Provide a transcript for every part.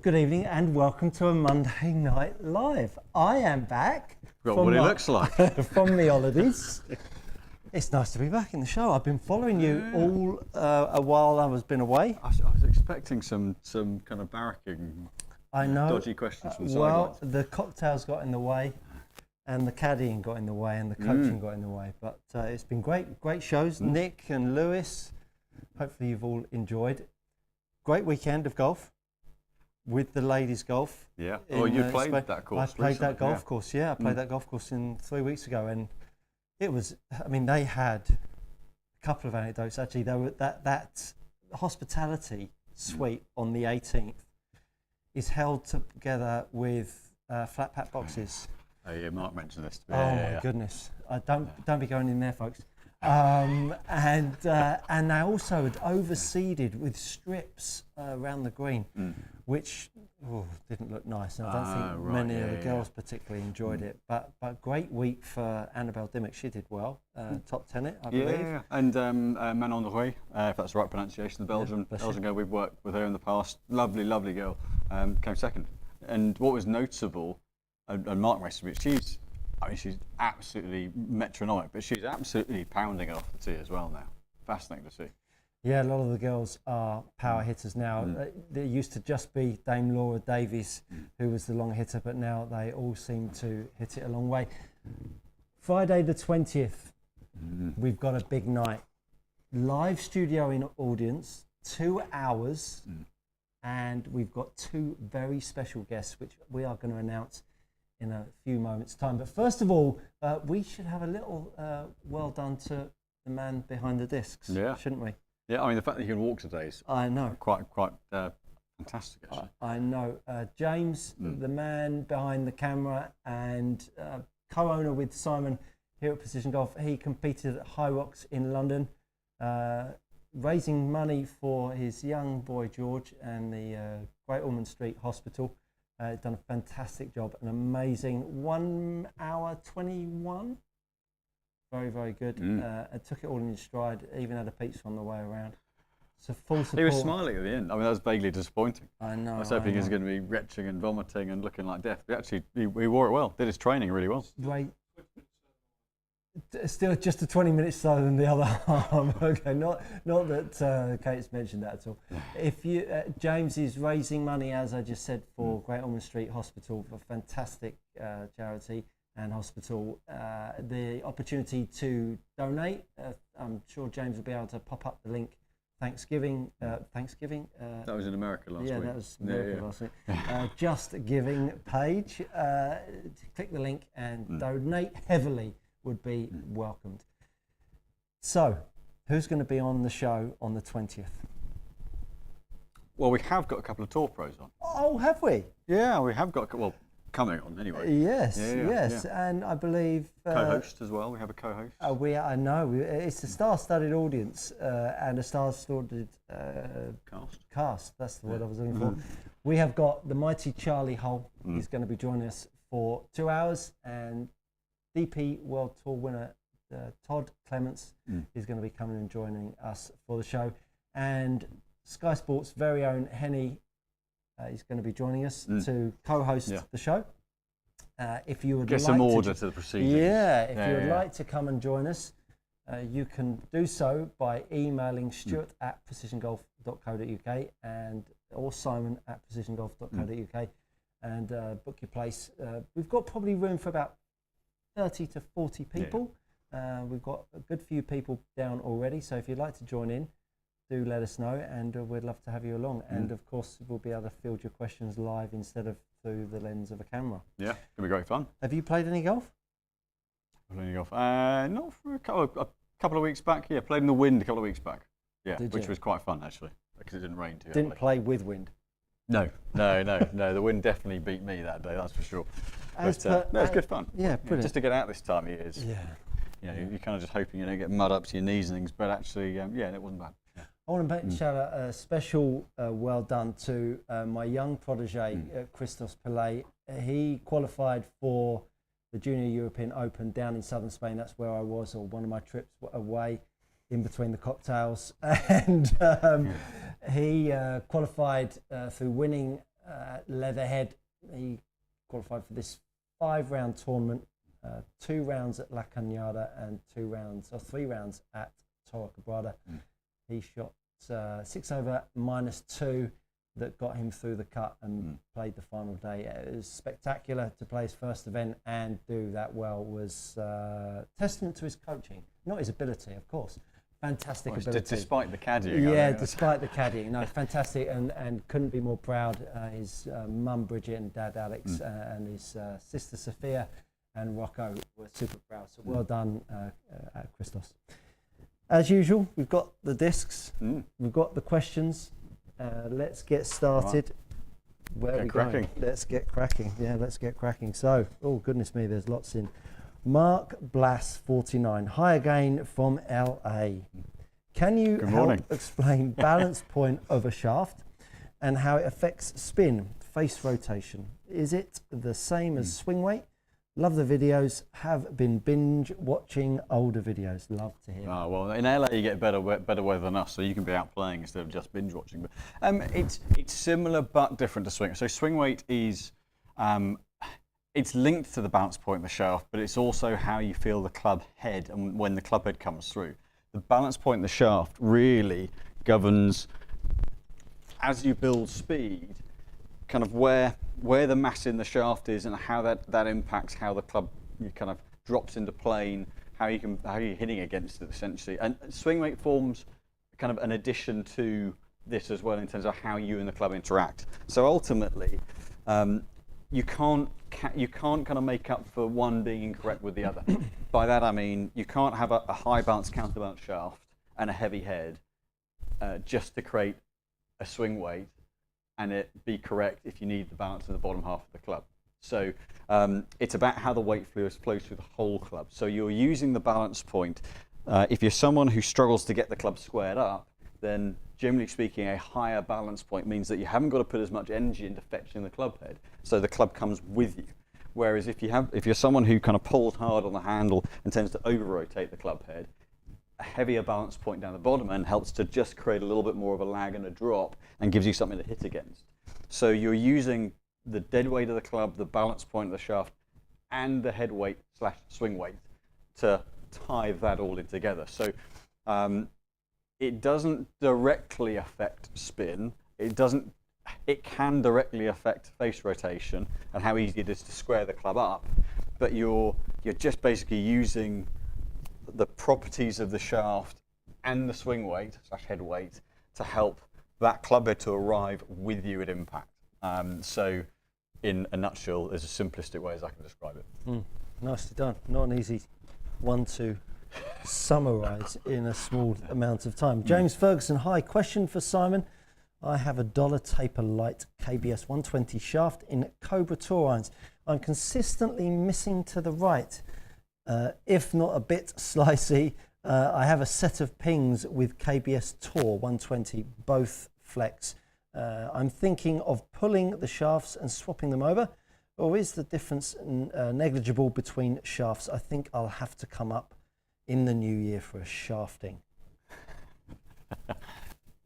Good evening and welcome to a Monday Night Live. I am back. Got what he looks like. From the holidays. It's nice to be back in the show. I've been following you all a while I was been away. I was expecting some kind of barracking, dodgy questions from the sidelines. Well, the cocktails got in the way and the caddying got in the way and the coaching got in the way. But it's been great shows. Nick and Lewis, hopefully you've all enjoyed. Great weekend of golf. With the ladies' golf. Yeah. Oh, you played that course. I played that golf course. Yeah, I played that golf course 3 weeks ago, and it was. I mean, they had a couple of anecdotes. Actually, they were that hospitality suite on the 18th is held together with flat pack boxes. Oh yeah, Mark mentioned this. My goodness! Don't be going in there, folks. And they also had overseeded with strips around the green, which didn't look nice. And I don't think many of the girls particularly enjoyed it. But great week for Annabelle Dimmock. She did well. Top 10 it, I believe. Yeah, and Manon Roy, if that's the right pronunciation, the Belgian girl. We've worked with her in the past. Lovely girl. Came second. And what was noticeable, and Mark mentioned it, she's absolutely metronomic, but she's absolutely pounding it off the tee as well now. Fascinating to see. Yeah, a lot of the girls are power hitters now. There used to just be Dame Laura Davies, who was the long hitter, but now they all seem to hit it a long way. Friday the 20th, we've got a big night. Live studio in audience, 2 hours, and we've got two very special guests, which we are going to announce in a few moments' time. But first of all, we should have a little well done to the man behind the discs, shouldn't we? Yeah, I mean, the fact that you can walk today is quite fantastic, actually. I know. James, the man behind the camera and co-owner with Simon here at Precision Golf, he competed at High Rocks in London, raising money for his young boy George and the Great Ormond Street Hospital. Done a fantastic job, an amazing 1 hour 21. Very good. I took it all in his stride, even had a pizza on the way around. So full support. He was smiling at the end. I mean, that was vaguely disappointing. I know. I was hoping he was going to be retching and vomiting and looking like death. But actually, he wore it well, did his training really well. Right. Still just a 20 minutes slower than the other arm. Okay, not that Kate's mentioned that at all. If you, James is raising money, as I just said, for Great Ormond Street Hospital, a fantastic charity and hospital. The opportunity to donate, I'm sure James will be able to pop up the link. Thanksgiving. That was in America last week. Yeah, that was America last week. Just Giving page. Click the link and donate heavily. Would be welcomed. So, who's going to be on the show on the 20th? Well, we have got a couple of tour pros on. Oh, have we? Yeah, we have got, coming on anyway. Yes, and I believe... co-host as well, we have a co-host. I know, it's a star-studded audience and a star-studded cast, that's the word I was looking for. We have got the mighty Charlie Hull, he's going to be joining us for 2 hours, and DP World Tour winner Todd Clements is going to be coming and joining us for the show, and Sky Sports' very own Henny is going to be joining us to co-host the show. If you would get some order to the proceedings. If you would like to come and join us, you can do so by emailing Stuart at precisiongolf.co.uk or Simon at precisiongolf.co.uk and book your place. We've got probably room for about 30 to 40 people. We've got a good few people down already, so if you'd like to join in, do let us know, and we'd love to have you along. And of course, we'll be able to field your questions live instead of through the lens of a camera. Yeah, it'll be great fun. Have you played any golf? Not for a couple of weeks back. Yeah, played in the wind a couple of weeks back. Yeah, which was quite fun actually, because it didn't rain too heavily. Didn't play with wind? No. The wind definitely beat me that day, that's for sure. But it's good fun. Yeah, brilliant. Just to get out this time of year is. Yeah. You're kind of just hoping you don't get mud up to your knees and things, but actually, it wasn't bad. Yeah. I want to shout out a special well done to my young protege, Christos Pillay. He qualified for the Junior European Open down in southern Spain. That's where I was, or one of my trips away in between the cocktails. And he qualified through winning Leatherhead. He qualified for this 5-round tournament, 2 rounds at La Cañada and 3 rounds at Torre Quebrada. He shot 6 over -2 that got him through the cut and played the final day. It was spectacular to play his first event and do that well. Was testament to his coaching, not his ability, of course. Fantastic ability. Despite the caddying. Yeah, despite the caddying. No, fantastic, and couldn't be more proud. His mum Bridget and dad Alex and his sister Sophia and Rocco were super proud. So well done, Christos. As usual, we've got the discs, we've got the questions. Let's get started. Right. Where are we going? Let's get cracking. Yeah, let's get cracking. So, oh goodness me, there's lots in. Mark Blass, 49. Hi again from LA. Can you help explain balance point of a shaft and how it affects spin, face rotation? Is it the same as swing weight? Love the videos. Have been binge watching older videos. Love to hear. Oh, well, in LA you get better weather than us, so you can be out playing instead of just binge watching. But it's similar but different to swing. So swing weight is it's linked to the balance point of the shaft, but it's also how you feel the club head and when the club head comes through. The balance point of the shaft really governs, as you build speed, kind of where the mass in the shaft is and how that impacts how the club kind of drops into plane, how you're hitting against it essentially. And swing weight forms kind of an addition to this as well in terms of how you and the club interact. So ultimately, you can't kind of make up for one being incorrect with the other. By that I mean you can't have a high balance counterbalance shaft and a heavy head just to create a swing weight and it be correct if you need the balance in the bottom half of the club. So it's about how the weight flows through the whole club. So you're using the balance point. If you're someone who struggles to get the club squared up, then generally speaking, a higher balance point means that you haven't got to put as much energy into fetching the club head, so the club comes with you. Whereas if you're someone who kind of pulls hard on the handle and tends to over-rotate the club head, a heavier balance point down the bottom end helps to just create a little bit more of a lag and a drop and gives you something to hit against. So you're using the dead weight of the club, the balance point of the shaft, and the head weight / swing weight to tie that all in together. So it doesn't directly affect spin. It can directly affect face rotation and how easy it is to square the club up, but you're just basically using the properties of the shaft and the swing weight / head weight to help that club head to arrive with you at impact. So in a nutshell, as a simplistic way as I can describe it. Nicely done. Not an easy one to summarize in a small amount of time. James Ferguson, hi. Question for Simon. I have a dollar taper light KBS 120 shaft in Cobra Tour irons. I'm consistently missing to the right. If not a bit slicey, I have a set of pings with KBS Tour 120, both flex. I'm thinking of pulling the shafts and swapping them over, or is the difference negligible between shafts? I think I'll have to come up in the new year for a shafting.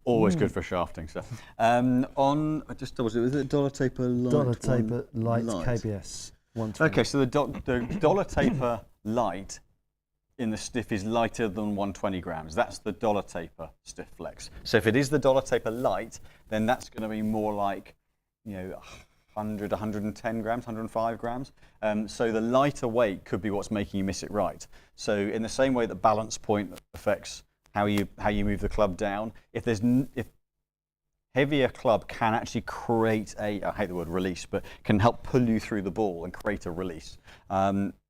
Always good for shafting. So, I just double check. Was it dollar taper light? Dollar taper light KBS 120. Okay, so the dollar taper light in the stiff is lighter than 120 grams. That's the dollar taper stiff flex. So if it is the dollar taper light, then that's going to be more like 100, 110 grams, 105 grams. So the lighter weight could be what's making you miss it right. So in the same way that balance point affects how you move the club down, if heavier club can actually create I hate the word release, but can help pull you through the ball and create a release.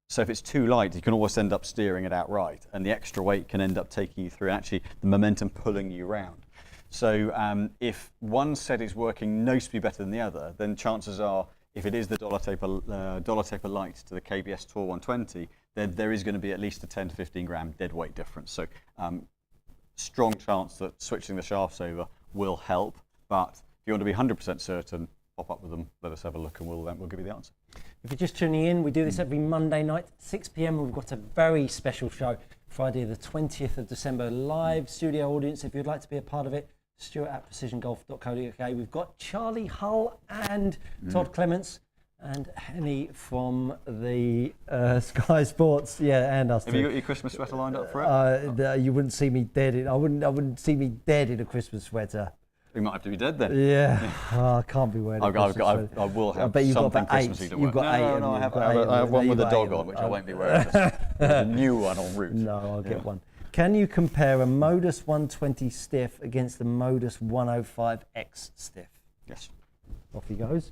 So if it's too light, you can always end up steering it outright, and the extra weight can end up taking you through, actually the momentum pulling you around. So if one set is working noticeably better than the other, then chances are, if it is the dollar taper light to the KBS Tour 120, then there is going to be at least a 10 to 15 gram dead weight difference. So strong chance that switching the shafts over will help, but if you want to be 100% certain, pop up with them, let us have a look, and we'll give you the answer. If you're just tuning in, we do this every Monday night, 6 p.m. We've got a very special show, Friday the 20th of December, live studio audience. If you'd like to be a part of it, Stuart at precisiongolf.co.uk. We've got Charlie Hull and Todd Clements and Henny from the Sky Sports. Yeah, and us. Have you got your Christmas sweater lined up for it? You wouldn't see me dead. I wouldn't see me dead in a Christmas sweater. We might have to be dead then. Yeah, I can't be wearing a Christmas sweater. I will have I bet you've something got about Christmassy eight. to You've wear. got eight. No, I have one with a dog on, which I won't be wearing. There's a new one en route. No, I'll get one. Can you compare a Modus 120 stiff against the Modus 105X stiff? Yes. Off he goes.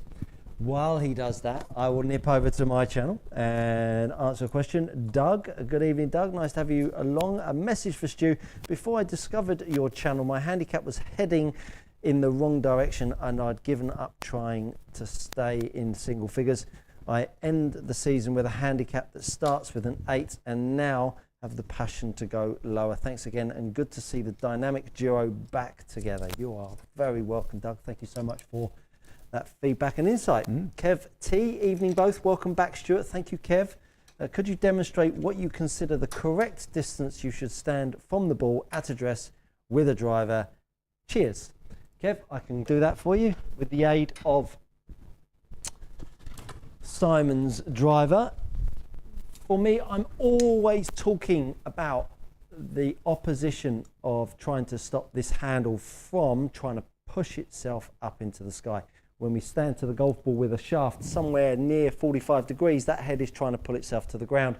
While he does that, I will nip over to my channel and answer a question. Doug, good evening, Doug. Nice to have you along. A message for Stu. Before I discovered your channel, my handicap was heading in the wrong direction and I'd given up trying to stay in single figures. I end the season with a handicap that starts with an 8 and now have the passion to go lower. Thanks again and good to see the dynamic duo back together. You are very welcome, Doug. Thank you so much for that feedback and insight. Kev T, evening both. Welcome back, Stuart. Thank you, Kev. Could you demonstrate what you consider the correct distance you should stand from the ball at address with a driver? Cheers. Kev, I can do that for you with the aid of Simon's driver. For me, I'm always talking about the opposition of trying to stop this handle from trying to push itself up into the sky. When we stand to the golf ball with a shaft somewhere near 45 degrees, that head is trying to pull itself to the ground,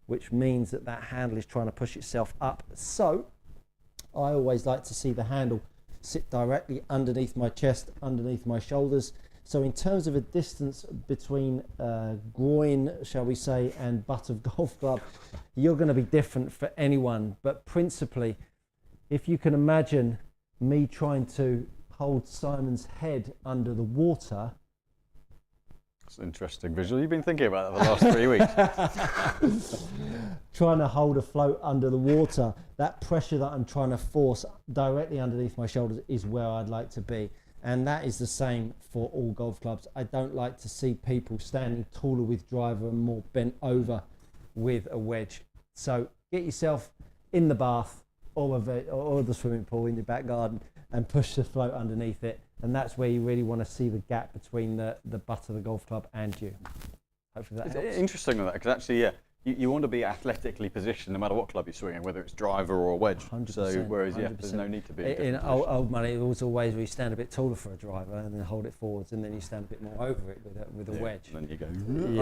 which means that that handle is trying to push itself up. So I always like to see the handle sit directly underneath my chest, underneath my shoulders. So in terms of a distance between groin, shall we say, and butt of golf club, you're going to be different for anyone. But principally, if you can imagine me trying to hold Simon's head under the water. It's an interesting visual. You've been thinking about that for the last 3 weeks. Trying to hold a float under the water, that pressure that I'm trying to force directly underneath my shoulders is where I'd like to be. And that is the same for all golf clubs. I don't like to see people standing taller with driver and more bent over with a wedge. So get yourself in the bath or the swimming pool in your back garden and push the float underneath it. And that's where you really want to see the gap between the butt of the golf club and you. Hopefully that helps. It's interesting with that, because actually, yeah, you want to be athletically positioned no matter what club you're swinging, whether it's driver or wedge. 100%, So whereas, yeah, 100%. there's no need to be. In old money, there was always where you stand a bit taller for a driver and then hold it forwards, and then you stand a bit more over it with a wedge. And then you go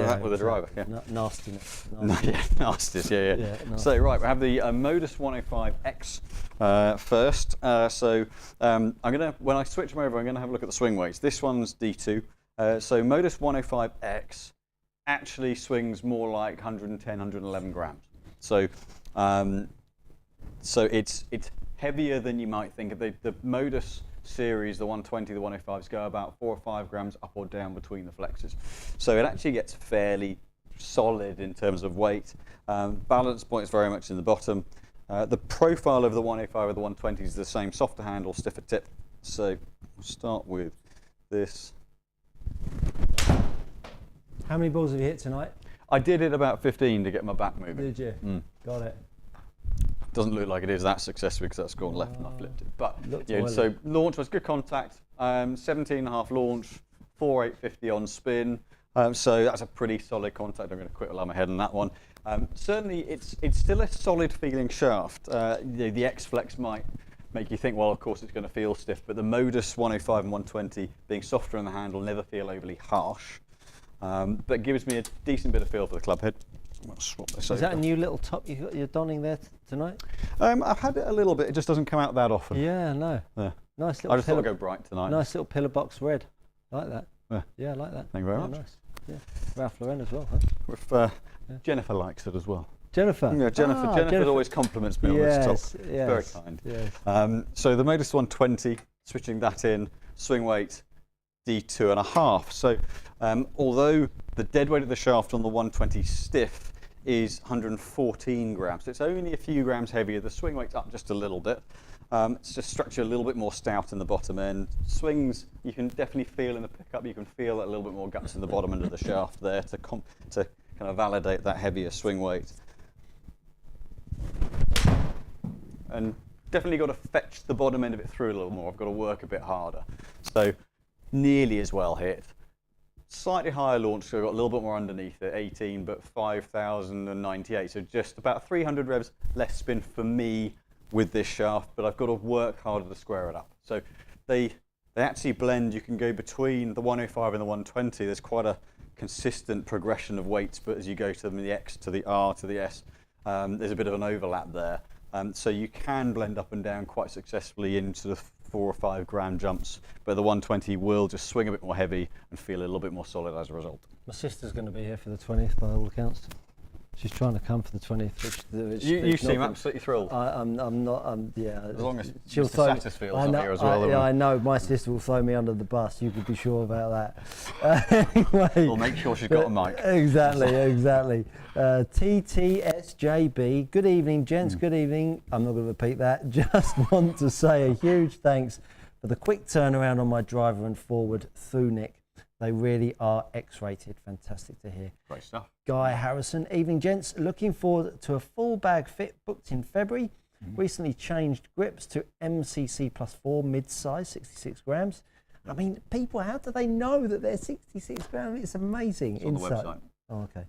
that with a driver. Yeah. Nastiness. Yeah, nastiness. Yeah. Nasty. So right, we have the Modus 105X first. So I'm gonna, when I switch them over, I'm gonna have a look at the swing weights. This one's D2. So Modus 105X actually swings more like 110, 111 grams. So so it's heavier than you might think. The Modus series, the 120, the 105s, go about 4 or 5 grams up or down between the flexors. So it actually gets fairly solid in terms of weight. Balance point is very much in the bottom. The profile of the 105 or the 120 is the same, softer handle, stiffer tip. So we'll start with this. How many balls have you hit tonight? I did hit about 15 to get my back moving. Did you? Got it. Doesn't look like it is that successful because that's gone left and I flipped it. But yeah, oily. so launch was good contact, 17.5 launch, 4,850 on spin. So that's a pretty solid contact. I'm going to quit while I'm ahead on that one. Certainly, it's still a solid feeling shaft. The X-Flex might make you think, well, of course it's going to feel stiff, but the Modus 105 and 120 being softer on the handle never feel overly harsh. But gives me a decent bit of feel for the club head. I'll swap this over. Is that a new little top you're donning there tonight? I've had it a little bit. It just doesn't come out that often. Yeah, no. Yeah. Nice little. I just thought I'd go bright tonight. Nice little pillar box red. Like that. Yeah. I like that. Thank you very much. Nice. Yeah. Ralph Lauren as well, huh? With, Jennifer likes it as well. Jennifer. Yeah, Jennifer always compliments me on this top. Yes. Very kind. Yes. So the Modus 120, switching that in, swing weight D2.5. So although the dead weight of the shaft on the 120 stiff is 114 grams, so it's only a few grams heavier. The swing weight's up just a little bit. It's just structure a little bit more stout in the bottom end. Swings, you can definitely feel in the pickup, you can feel that a little bit more guts in the bottom end of the shaft there to kind of validate that heavier swing weight. And definitely got to fetch the bottom end of it through a little more. I've got to work a bit harder. So nearly as well hit. Slightly higher launch, so I've got a little bit more underneath it, 18, but 5,098. So just about 300 revs less spin for me with this shaft, but I've got to work harder to square it up. So they actually blend. You can go between the 105 and the 120. There's quite a consistent progression of weights, but as you go to the X to the R to the S, there's a bit of an overlap there. So you can blend up and down quite successfully into the 4 or 5 gram jumps, but the 120 will just swing a bit more heavy and feel a little bit more solid as a result. My sister's going to be here for the 20th by all accounts. She's trying to come for the 20th. Which You seem absolutely thrilled. I'm not. Yeah. As long as she'll Mr. throw. Satterfield's not here as well. I know. My sister will throw me under the bus. You could be sure about that. Anyway, we'll make sure she's got a mic. Exactly. TTSJB. Good evening, gents. Good evening. I'm not going to repeat that. Just want to say a huge thanks for the quick turnaround on my driver and forward through Nick. They really are X-rated. Fantastic to hear. Great stuff. Guy Harrison. Evening, gents. Looking forward to a full bag fit booked in February. Recently changed grips to MCC +4 mid-size, 66 grams. I mean, people, how do they know that they're 66 grams? It's amazing. It's on the website. Oh, okay.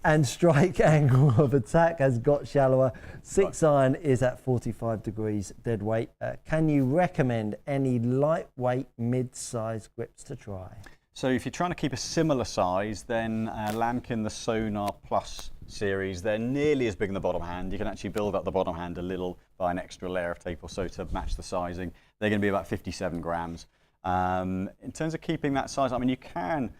And strike angle of attack has got shallower. 6 iron is at 45 degrees dead weight. Can you recommend any lightweight mid-size grips to try? So if you're trying to keep a similar size, then Lamkin, the Sonar Plus series, they're nearly as big in the bottom hand. You can actually build up the bottom hand a little by an extra layer of tape or so to match the sizing. They're going to be about 57 grams. In terms of keeping that size, I mean, you can,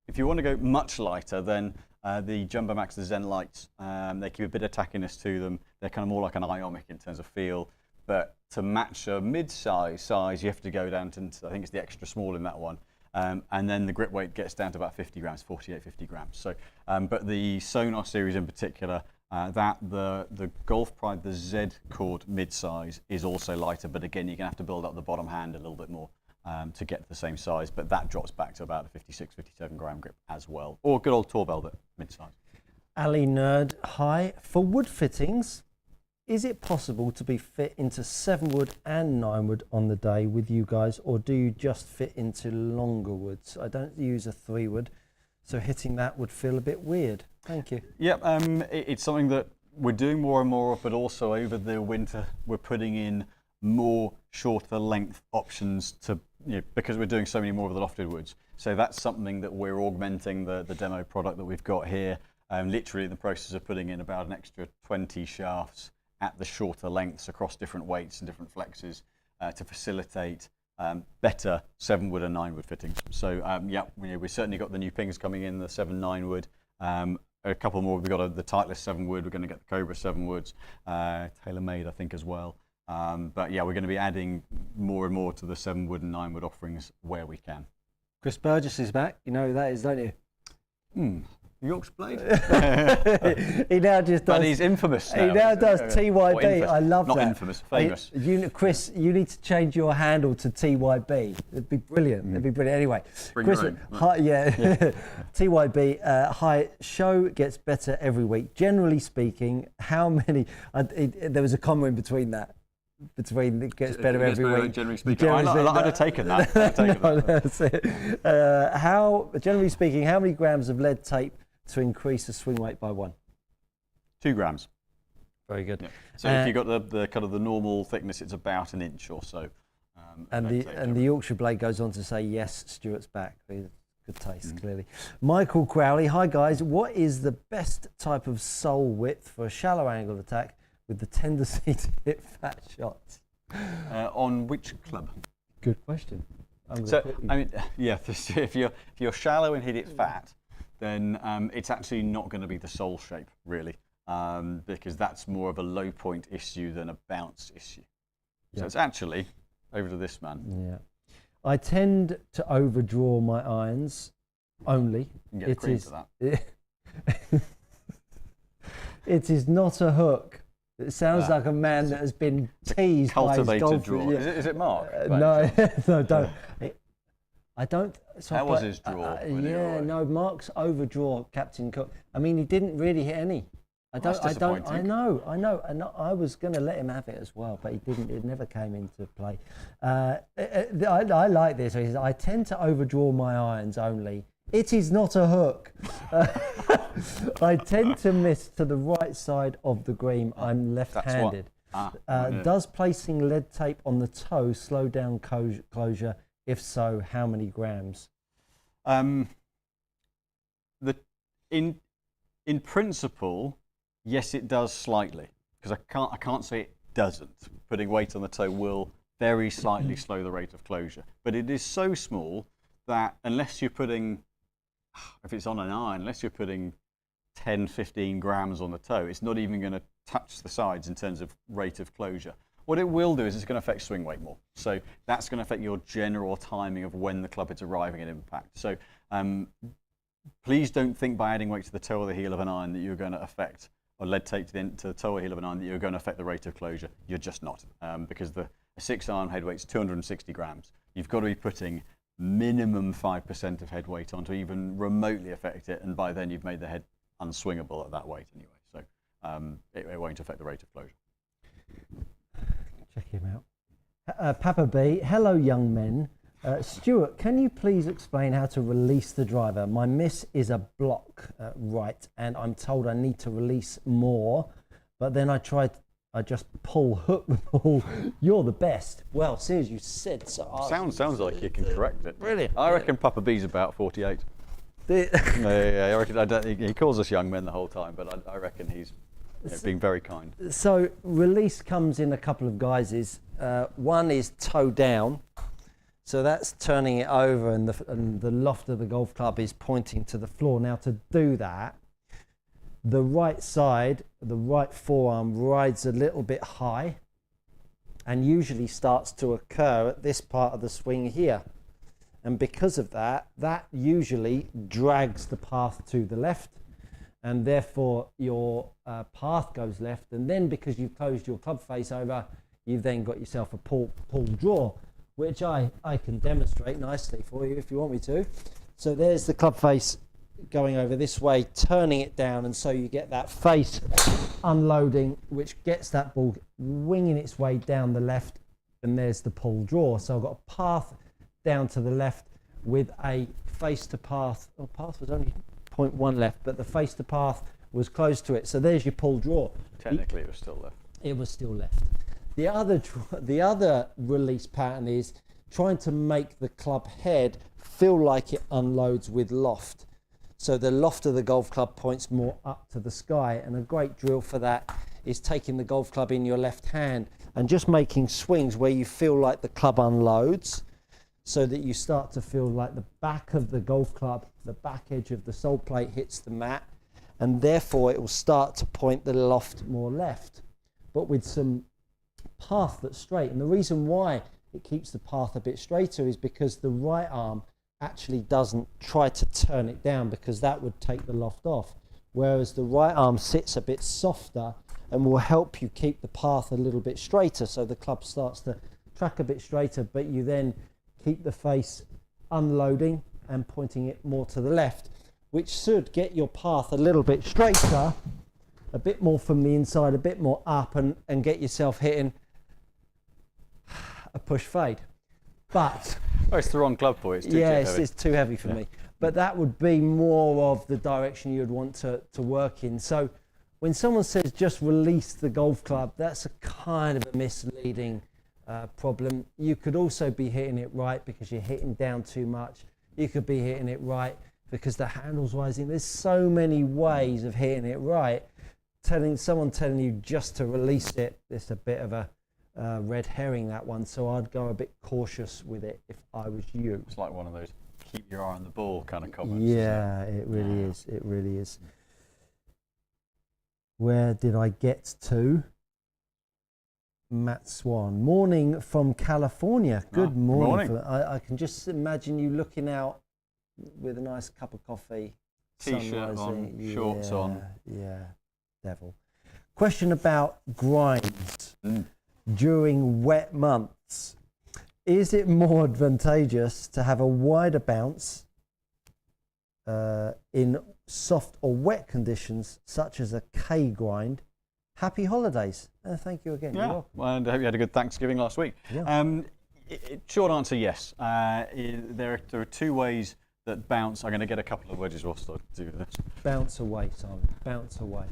if you want to go much lighter, then the Jumbo Max, the Zen Lights, they keep a bit of tackiness to them. They're kind of more like an Ionic in terms of feel. But to match a mid-size size, you have to go down to, I think it's the extra small in that one. And then the grip weight gets down to about 50 grams, 48, 50 grams. So, but the Sonar series in particular, the Golf Pride, the Z Cord mid-size is also lighter, but again, you're gonna have to build up the bottom hand a little bit more to get to the same size, but that drops back to about a 56, 57 gram grip as well. Or good old Tour Velvet mid-size. Ali Nerd, hi. For wood fittings, is it possible to be fit into 7 wood and 9 wood on the day with you guys, or do you just fit into longer woods? I don't use a 3 wood, so hitting that would feel a bit weird. Thank you. Yep, it's something that we're doing more and more of, but also over the winter we're putting in more shorter length options to, because we're doing so many more of the lofted woods. So that's something that we're augmenting the demo product that we've got here. Literally in the process of putting in about an extra 20 shafts at the shorter lengths across different weights and different flexes to facilitate better 7 wood and 9 wood fittings. So yeah, we've certainly got the new pings coming in, the 7/9 wood. A couple more, we've got the Titleist 7 wood, we're going to get the Cobra 7 woods, tailor-made I think as well. But yeah, we're going to be adding more and more to the 7 wood and 9 wood offerings where we can. Chris Burgess is back, you know who that is, don't you? Yorkshire Blade. He now just does. But he's infamous now. He now does TYB. I love that. Not infamous, famous. Chris, you need to change your handle to TYB. It'd be brilliant. It'd be brilliant. Anyway, Bring Chris, your own. hi, yeah. TYB. Hi. Show gets better every week. Generally speaking, how many? There was a comma in between that. Between it gets better every week. Generally speaking, I'd have taken that. That's it. How, generally speaking, how many grams of lead tape to increase the swing weight by 1? 2 grams. Very good. Yeah. So if you've got the kind of the normal thickness, it's about an inch or so. And the Yorkshire Blade goes on to say, yes, Stuart's back. Good taste, clearly. Michael Crowley, hi guys. What is the best type of sole width for a shallow angle attack with the tendency to hit fat shots? On which club? Good question. So I mean, yeah, if you're shallow and hit it fat, then it's actually not going to be the sole shape really, because that's more of a low point issue than a bounce issue. So it's actually over to this man. Yeah, I tend to overdraw my irons only. You can get cream to that. It is not a hook. It sounds like a man that has been teased by his golf. Draw. Yeah. Is it Mark? No, no, don't. I don't. So How was his draw? No, Mark's overdraw, Captain Cook. I mean, he didn't really hit any. That's disappointing. I know, and I was going to let him have it as well, but he didn't. It never came into play. I like this. He says, I tend to overdraw my irons only. It is not a hook. I tend to miss to the right side of the green. I'm left-handed. Does placing lead tape on the toe slow down closure? If so, how many grams? In principle, yes, it does slightly, because I can't say it doesn't. Putting weight on the toe will very slightly slow the rate of closure, but it is so small that unless you're putting, if it's on an iron, unless you're putting 10, 15 grams on the toe, it's not even going to touch the sides in terms of rate of closure. What it will do is it's going to affect swing weight more. So that's going to affect your general timing of when the club is arriving at impact. So please don't think by adding weight to the toe or the heel of an iron that you're going to affect, or lead tape to the toe or heel of an iron, that you're going to affect the rate of closure. You're just not, because a 6-iron head weight is 260 grams. You've got to be putting minimum 5% of head weight on to even remotely affect it, and by then you've made the head unswingable at that weight anyway. So it won't affect the rate of closure. Check him out. Papa B, hello young men. Stuart, can you please explain how to release the driver? My miss is a block right, and I'm told I need to release more, but then I just hook the ball. You're the best. Well, see, as you said, so sounds like you can correct it. Brilliant. I reckon Papa B's about 48. Yeah, I reckon. He calls us young men the whole time, but I reckon he's being very kind. So release comes in a couple of guises. One is toe down. So that's turning it over, and the loft of the golf club is pointing to the floor. Now, to do that, the right side, the right forearm rides a little bit high and usually starts to occur at this part of the swing here. And because of that, that usually drags the path to the left, and therefore your path goes left. And then because you've closed your club face over, you've then got yourself a pull draw, which I can demonstrate nicely for you if you want me to. So there's the club face going over this way, turning it down, and so you get that face unloading, which gets that ball winging its way down the left, and there's the pull draw. So I've got a path down to the left with a face to path. Oh, path was only 0.1 left, but the face to path was close to it. So there's your pull draw. Technically, it was still left. It was still left. The other release pattern is trying to make the club head feel like it unloads with loft. So the loft of the golf club points more up to the sky, and a great drill for that is taking the golf club in your left hand and just making swings where you feel like the club unloads, so that you start to feel like the back of the golf club, the back edge of the sole plate hits the mat, and therefore it will start to point the loft more left, but with some path that's straight. And the reason why it keeps the path a bit straighter is because the right arm actually doesn't try to turn it down, because that would take the loft off, whereas the right arm sits a bit softer and will help you keep the path a little bit straighter, so the club starts to track a bit straighter, but you then keep the face unloading and pointing it more to the left, which should get your path a little bit straighter, a bit more from the inside, a bit more up, and get yourself hitting a push fade. But it's the wrong club for it. It's too heavy for me. But that would be more of the direction you'd want to work in. So when someone says just release the golf club, that's a kind of a misleading problem. You could also be hitting it right because you're hitting down too much. You could be hitting it right because the handle's rising. There's so many ways of hitting it right. Someone telling you just to release it, it's a bit of a red herring, that one. So I'd go a bit cautious with it if I was you. It's like one of those keep your eye on the ball kind of comments. Yeah, it really is. It really is. Where did I get to? Matt Swan. Morning from California. Good morning. I can just imagine you looking out with a nice cup of coffee. T-shirt on, shorts on. Yeah, devil. Question about grinds during wet months. Is it more advantageous to have a wider bounce in soft or wet conditions, such as a K grind, happy holidays. Thank you again. Yeah, You're welcome. well, and I hope you had a good Thanksgiving last week. Yeah. Short answer, yes. There are two ways that bounce. I'm going to get a couple of wedges whilst I do this. Bounce away, Simon. Bounce away.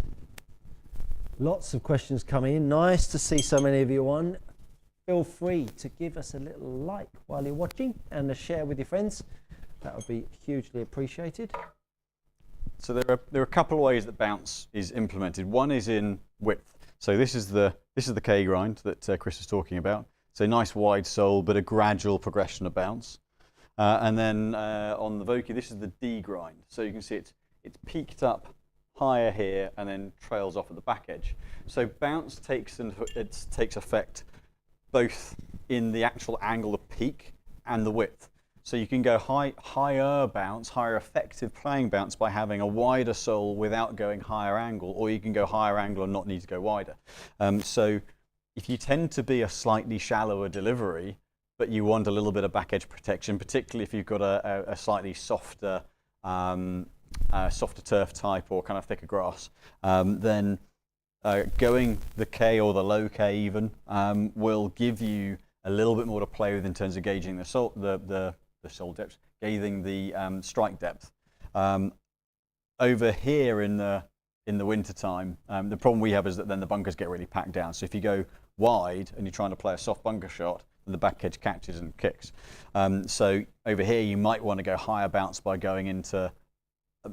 Lots of questions coming in. Nice to see so many of you on. Feel free to give us a little like while you're watching and a share with your friends. That would be hugely appreciated. So there are a couple of ways that bounce is implemented. One is in width. So this is the K grind that Chris was talking about. So nice wide sole, but a gradual progression of bounce. And then on the Vokey, this is the D grind. So you can see it's peaked up higher here and then trails off at the back edge. So bounce takes effect both in the actual angle of peak and the width. So you can go higher bounce, higher effective playing bounce by having a wider sole without going higher angle, or you can go higher angle and not need to go wider. So if you tend to be a slightly shallower delivery, but you want a little bit of back edge protection, particularly if you've got a slightly softer turf type or kind of thicker grass, then going the K or the low K even will give you a little bit more to play with in terms of gauging the sole depth, gauging the strike depth. Over here in the winter time, the problem we have is that then the bunkers get really packed down. So if you go wide and you're trying to play a soft bunker shot, then the back edge catches and kicks. So over here you might want to go higher bounce by going into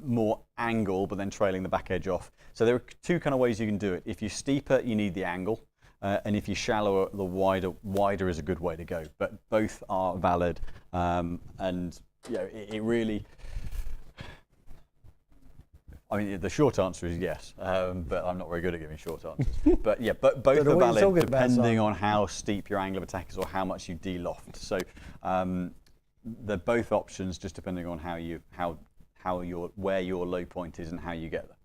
more angle but then trailing the back edge off. So there are two kind of ways you can do it. If you're steeper, you need the angle, and if you're shallower, the wider is a good way to go. But both are valid, and you know, it really, I mean, the short answer is yes, but I'm not very good at giving short answers. But yeah, both are valid depending on how steep your angle of attack is or how much you de-loft. So they're both options, just depending on where your low point is and how you get there.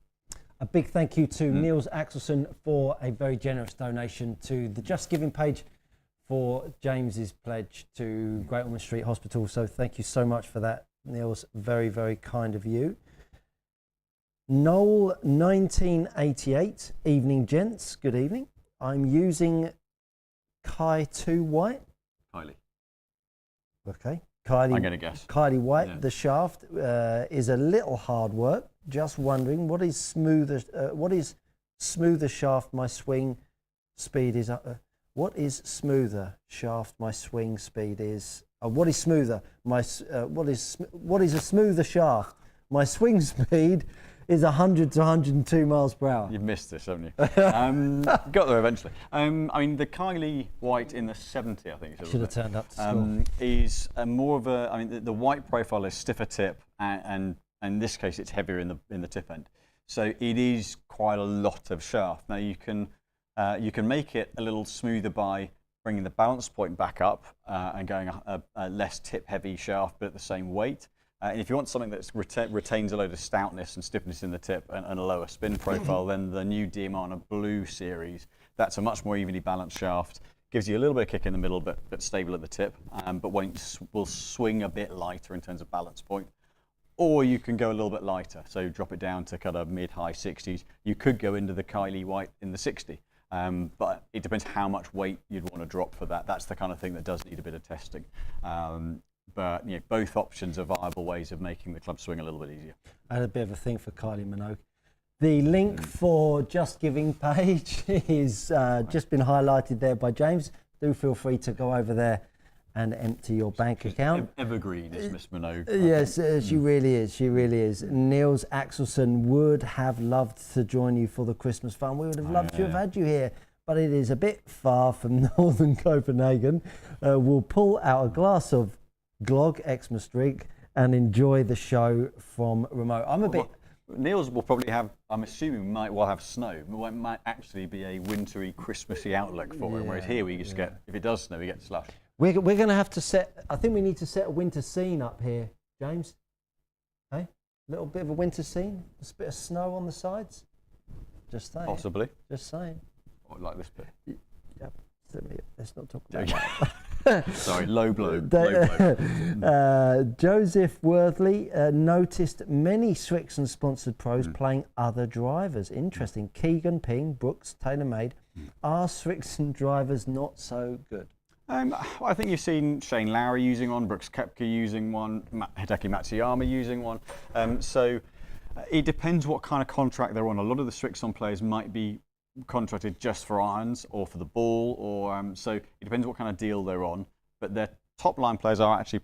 A big thank you to Niels Axelson for a very generous donation to the Just Giving page for James's pledge to Great Ormond Street Hospital. So thank you so much for that, Niels. Very, very kind of you. Noel 1988, evening gents, good evening. I'm using Kai 2 White. Kylie. Okay. Kylie, I'm going to guess. Kylie White, yeah. The shaft is a little hard work. Just wondering, what is smoother shaft my swing speed is? What is smoother shaft my swing speed is? What is smoother? What is a smoother shaft? My swing speed is 100 to 102 miles per hour. You've missed this, haven't you? Got there eventually. I mean, the Kylie White in the 70, I think. Should have turned up to school. Is more of a. I mean, the white profile is stiffer tip, and in this case, it's heavier in the tip end. So it is quite a lot of shaft. Now you can make it a little smoother by bringing the balance point back up and going a less tip heavy shaft, but at the same weight. And if you want something that retains a load of stoutness and stiffness in the tip and a lower spin profile, then the new Diamana Blue series, that's a much more evenly balanced shaft. Gives you a little bit of kick in the middle, but stable at the tip, but will swing a bit lighter in terms of balance point. Or you can go a little bit lighter, so drop it down to kind of mid-high 60s. You could go into the Kylie White in the 60, but it depends how much weight you'd want to drop for that. That's the kind of thing that does need a bit of testing. But you know, both options are viable ways of making the club swing a little bit easier. I had a bit of a thing for Kylie Minogue. The link for Just Giving page is just been highlighted there by James. Do feel free to go over there and empty your bank account. Evergreen is Miss Minogue. Yes, she really is. She really is. Niels Axelson would have loved to join you for the Christmas fun. We would have loved to have had you here, but it is a bit far from northern Copenhagen. We'll pull out a glass of Glog Xmas drink and enjoy the show from remote. Niels will probably have, I'm assuming, might have snow. It might actually be a wintry, Christmassy outlook for him, whereas here we just get, if it does snow, we get slush. We're going to have to set, I think we need to set a winter scene up here, James. Hey, a little bit of a winter scene, a bit of snow on the sides. Just saying. Possibly. Just saying. Or like this bit. Yep. Let's not talk about that. Sorry, low blow. Low blow. Joseph Worthley noticed many Srixon sponsored pros playing other drivers. Interesting. Keegan, Ping, Brooks, TaylorMade. Are Srixon drivers not so good? I think you've seen Shane Lowry using one, Brooks Koepka using one, Hideki Matsuyama using one. So it depends what kind of contract they're on. A lot of the Srixon players might be contracted just for irons or for the ball, or so it depends what kind of deal they're on. But their top line players are actually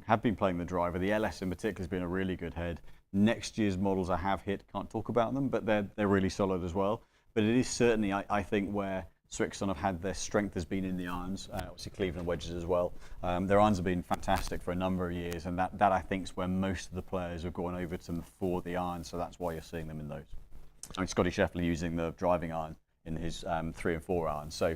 have been playing the driver. The LS in particular has been a really good head. Next year's models I have hit, can't talk about them, but they're really solid as well. But it is certainly, I think, where Srixon have had their strength has been in the irons, obviously Cleveland wedges as well. Their irons have been fantastic for a number of years, and that I think is where most of the players have gone over to them for the irons, so that's why you're seeing them in those. I mean, Scotty Scheffler using the driving iron in his 3 and 4 irons, so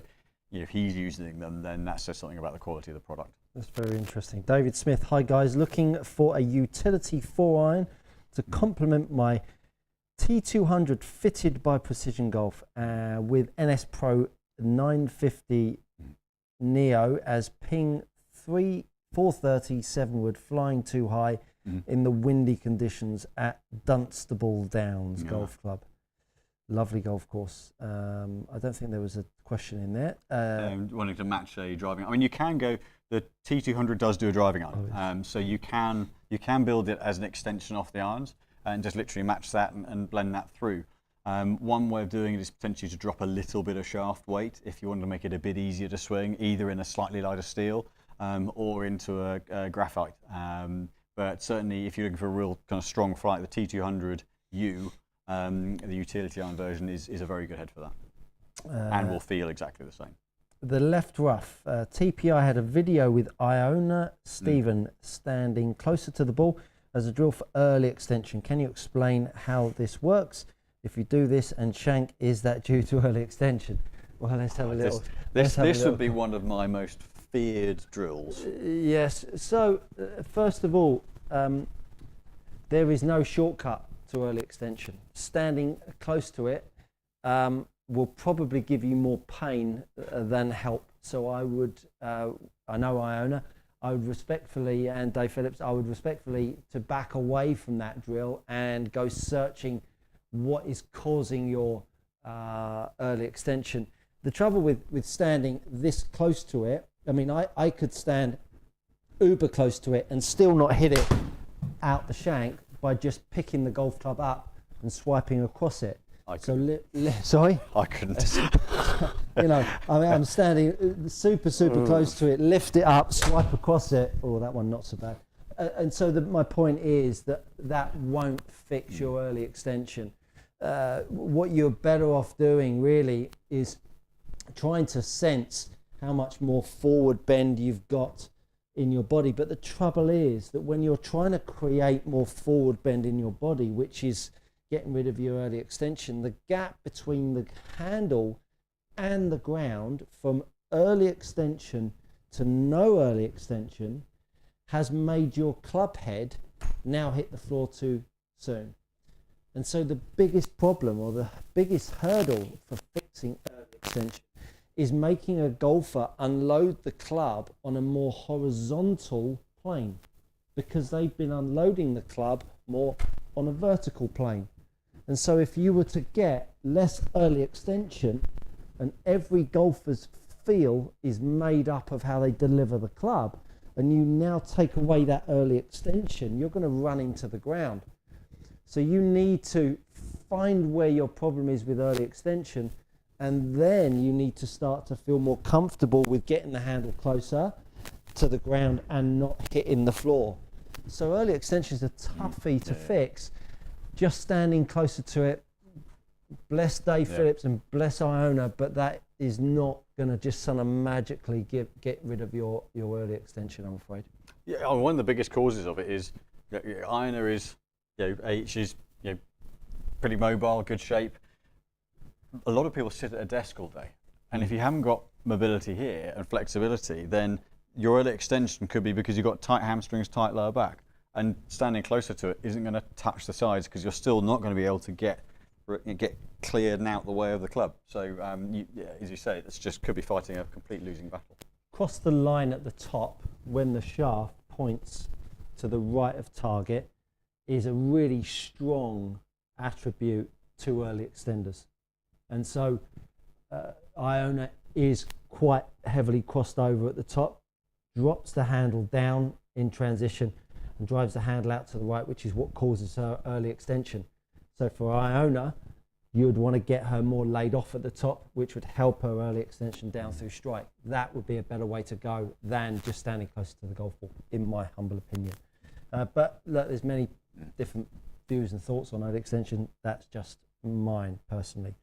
if he's using them, then that says something about the quality of the product. That's very interesting. David Smith, hi guys, looking for a utility 4 iron to complement my T200 fitted by Precision Golf with NS Pro 950 Neo as ping 430 7-wood flying too high in the windy conditions at Dunstable Downs Golf Club. Lovely golf course. I don't think there was a question in there. Wanting to match a driving. I mean, you can go. The T200 does do a driving iron, so you can build it as an extension off the irons and just literally match that and blend that through. One way of doing it is potentially to drop a little bit of shaft weight if you want to make it a bit easier to swing, either in a slightly lighter steel or into a graphite. But certainly, if you're looking for a real kind of strong flight, the T200U, the utility iron version, is a very good head for that, and will feel exactly the same. The left rough. TPI had a video with Iona Stephen standing closer to the ball as a drill for early extension. Can you explain how this works? If you do this and shank, is that due to early extension? Well, let's have a little. This would be one of my most feared drills. Yes. So, first of all, there is no shortcut to early extension. Standing close to it will probably give you more pain than help. So I would, I know Iona, I would respectfully, and Dave Phillips, I would respectfully to back away from that drill and go searching what is causing your early extension. The trouble with standing this close to it, I mean, I could stand uber close to it and still not hit it out the shank by just picking the golf club up and swiping across it. Sorry? I couldn't. You know, I mean, I'm standing super close to it, lift it up, swipe across it. Oh, that one not so bad. And so my point is that won't fix your early extension. What you're better off doing really is trying to sense how much more forward bend you've got in your body. But the trouble is that when you're trying to create more forward bend in your body, which is getting rid of your early extension, the gap between the handle and the ground from early extension to no early extension has made your club head now hit the floor too soon. And so the biggest problem, or the biggest hurdle for fixing early extension, is making a golfer unload the club on a more horizontal plane, because they've been unloading the club more on a vertical plane. And so if you were to get less early extension, and every golfer's feel is made up of how they deliver the club, and you now take away that early extension, you're going to run into the ground. So you need to find where your problem is with early extension, and then you need to start to feel more comfortable with getting the handle closer to the ground and not hitting the floor. So early extension is a toughie to fix. Just standing closer to it, bless Dave Phillips and bless Iona, but that is not going to just sort of magically get rid of your early extension, I'm afraid. Yeah, one of the biggest causes of it is Iona is, she's pretty mobile, good shape. A lot of people sit at a desk all day, and if you haven't got mobility here and flexibility, then your early extension could be because you've got tight hamstrings, tight lower back, and standing closer to it isn't going to touch the sides because you're still not going to be able to get cleared and out the way of the club. So as you say, it's just could be fighting a complete losing battle. cross the line at the top when the shaft points to the right of target is a really strong attribute to early extenders. And so Iona is quite heavily crossed over at the top, drops the handle down in transition and drives the handle out to the right, which is what causes her early extension. So for Iona, you would want to get her more laid off at the top, which would help her early extension down through strike. That would be a better way to go than just standing closer to the golf ball, in my humble opinion. But look, there's many different views and thoughts on early extension. That's just mine personally.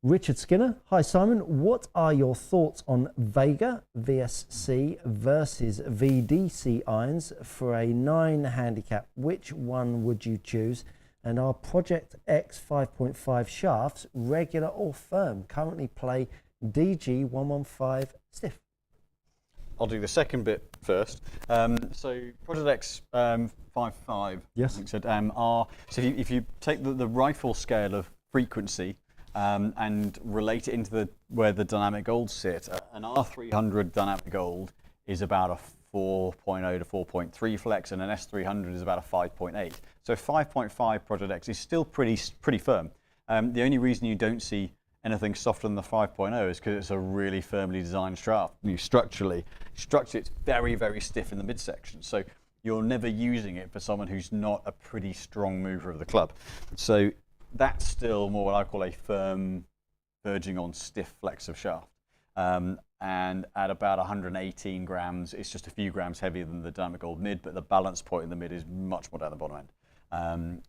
Richard Skinner, hi Simon, what are your thoughts on Vega VSC versus VDC irons for a 9 handicap? Which one would you choose? And are Project X 5.5 shafts regular or firm? Currently play DG 115 stiff. I'll do the second bit first. So Project X 5.5, yes. I think said, are, so if you take the rifle scale of frequency and relate it into where the dynamic golds sit, an R300 dynamic gold is about a 4.0 to 4.3 flex, and an S300 is about a 5.8. So 5.5 Project X is still pretty firm. The only reason you don't see anything softer than the 5.0 is because it's a really firmly designed shaft. Structurally, it's very, very stiff in the midsection. So you're never using it for someone who's not a pretty strong mover of the club. So that's still more what I call a firm, verging on stiff flex of shaft. And at about 118 grams, it's just a few grams heavier than the dynamic gold mid, but the balance point in the mid is much more down the bottom end.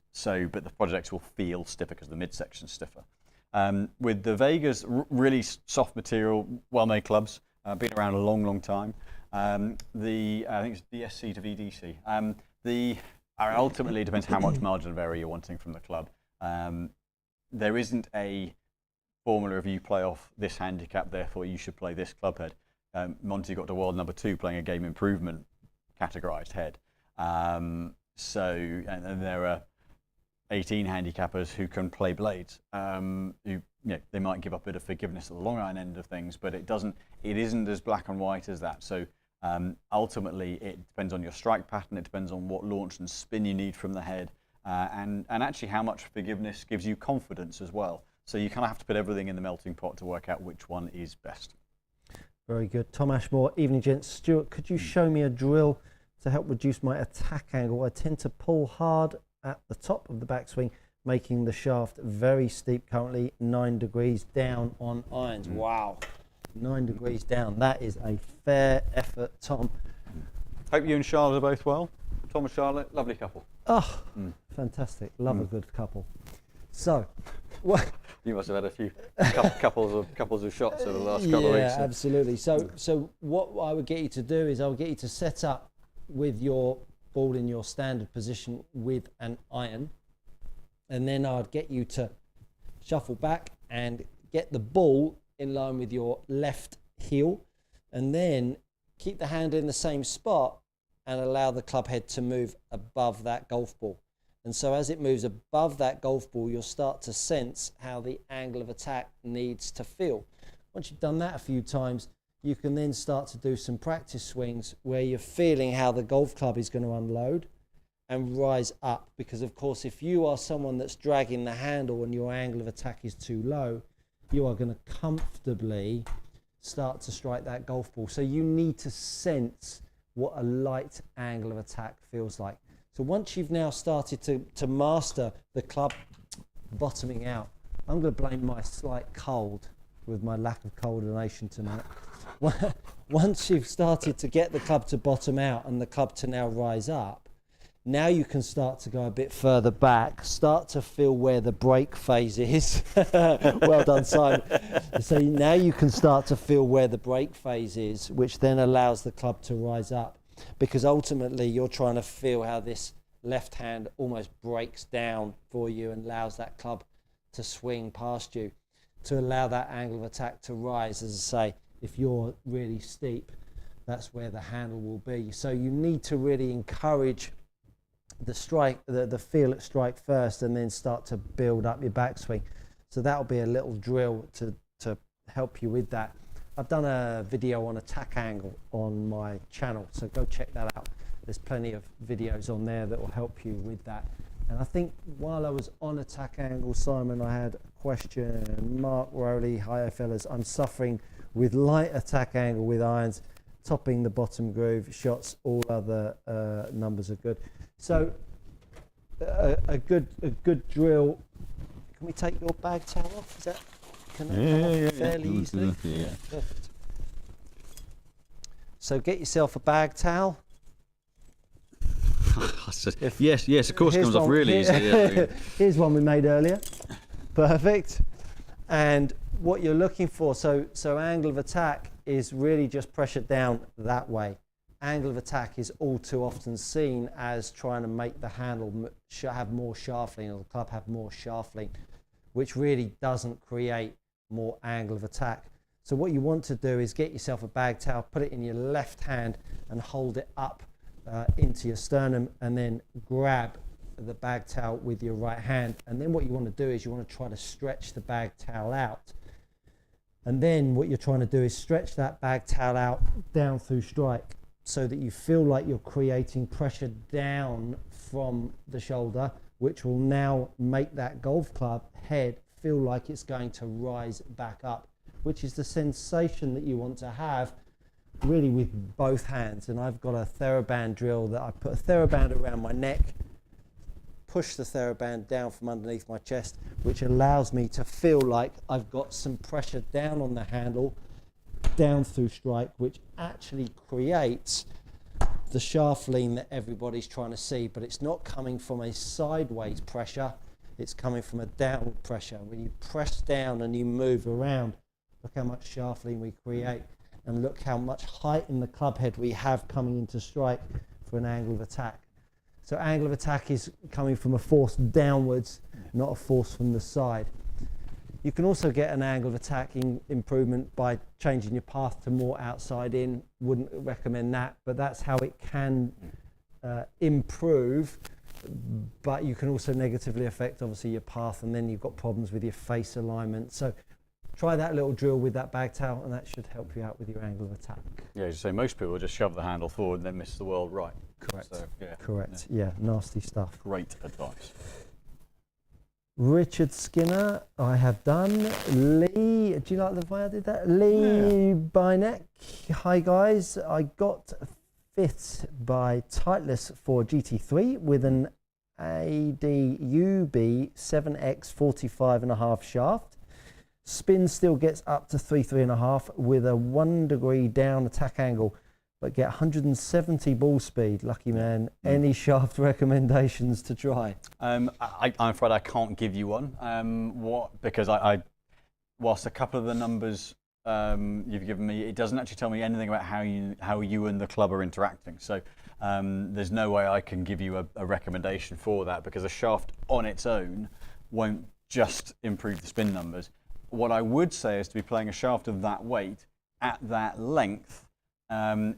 But the Project X will feel stiffer because the midsection's stiffer. With the Vegas, really soft material, well-made clubs, been around a long, long time. I think it's DSC to VDC. Ultimately, it depends how much margin of error you're wanting from the club. There isn't a formula of you play off this handicap, therefore you should play this club head. Monty got to world number 2 playing a game improvement categorized head. And there are 18 handicappers who can play blades. They might give up a bit of forgiveness at the long iron end of things, but it isn't as black and white as that. So ultimately, it depends on your strike pattern. It depends on what launch and spin you need from the head, and actually how much forgiveness gives you confidence as well. So you kind of have to put everything in the melting pot to work out which one is best. Very good. Tom Ashmore, evening gents. Stuart, could you show me a drill to help reduce my attack angle? I tend to pull hard at the top of the backswing, making the shaft very steep currently, 9 degrees down on irons. Wow, 9 degrees down. That is a fair effort, Tom. Hope you and Charlotte are both well. Tom and Charlotte, lovely couple. Oh, fantastic. Love a good couple. So, what? You must have had a few couples of shots over the last couple of weeks. Yeah, absolutely. So what I would get you to do is I would get you to set up with your ball in your standard position with an iron, and then I'd get you to shuffle back and get the ball in line with your left heel, and then keep the hand in the same spot and allow the club head to move above that golf ball. And so as it moves above that golf ball, you'll start to sense how the angle of attack needs to feel. Once you've done that a few times, you can then start to do some practice swings where you're feeling how the golf club is going to unload and rise up. Because of course, if you are someone that's dragging the handle and your angle of attack is too low, you are going to comfortably start to strike that golf ball. So you need to sense what a light angle of attack feels like. So once you've now started to master the club bottoming out, I'm going to blame my slight cold with my lack of coordination tonight. Once you've started to get the club to bottom out and the club to now rise up, now you can start to go a bit further back, start to feel where the break phase is. Well done, Simon. So now you can start to feel where the break phase is, which then allows the club to rise up. Because ultimately you're trying to feel how this left hand almost breaks down for you and allows that club to swing past you, to allow that angle of attack to rise. As I say, if you're really steep, that's where the handle will be. So you need to really encourage the strike, the feel at strike first, and then start to build up your backswing. So that'll be a little drill to help you with that. I've done a video on attack angle on my channel, so go check that out. There's plenty of videos on there that will help you with that. And I think while I was on attack angle, Simon, I had a question. Mark Rowley, hi fellas, I'm suffering with light attack angle with irons, topping the bottom groove, shots, all other numbers are good. So a good drill. Can we take your bag towel off? Is that fairly easily? Yeah. Perfect. So get yourself a bag towel. Yes, of course, it comes off really easy. Yeah. Here's one we made earlier. Perfect. And what you're looking for, so angle of attack is really just pressure down that way. Angle of attack is all too often seen as trying to make the handle have more shaft lean, or the club have more shaft lean, which really doesn't create more angle of attack. So what you want to do is get yourself a bag towel, put it in your left hand and hold it up into your sternum, and then grab the bag towel with your right hand. And then what you want to do is you want to try to stretch the bag towel out. And then what you're trying to do is stretch that bag towel out down through strike, so that you feel like you're creating pressure down from the shoulder, which will now make that golf club head feel like it's going to rise back up, which is the sensation that you want to have really with both hands. And I've got a TheraBand drill that I put a TheraBand around my neck, push the TheraBand down from underneath my chest, which allows me to feel like I've got some pressure down on the handle, down through strike, which actually creates the shaft lean that everybody's trying to see. But it's not coming from a sideways pressure, it's coming from a downward pressure. When you press down and you move around, look how much shaft lean we create, and look how much height in the club head we have coming into strike for an angle of attack. So angle of attack is coming from a force downwards, not a force from the side. You can also get an angle of attack improvement by changing your path to more outside in. Wouldn't recommend that, but that's how it can improve. But you can also negatively affect obviously your path, and then you've got problems with your face alignment. So try that little drill with that bag towel, and that should help you out with your angle of attack. Yeah, as you say, most people just shove the handle forward and then miss the world right. Correct. So, yeah. Correct. Yeah, nasty stuff. Great advice. Richard Skinner, I have done. Lee, do you like the way I did that? Lee Byneck, hi guys. I got fit by Titleist for GT3 with an ADUB 7X 45.5 shaft. Spin still gets up to 3.5 with a 1 degree down attack angle, but get 170 ball speed. Lucky man. Any shaft recommendations to try? I'm afraid I can't give you one. Because whilst a couple of the numbers you've given me, it doesn't actually tell me anything about how you and the club are interacting. So there's no way I can give you a recommendation for that, because a shaft on its own won't just improve the spin numbers. What I would say is to be playing a shaft of that weight at that length,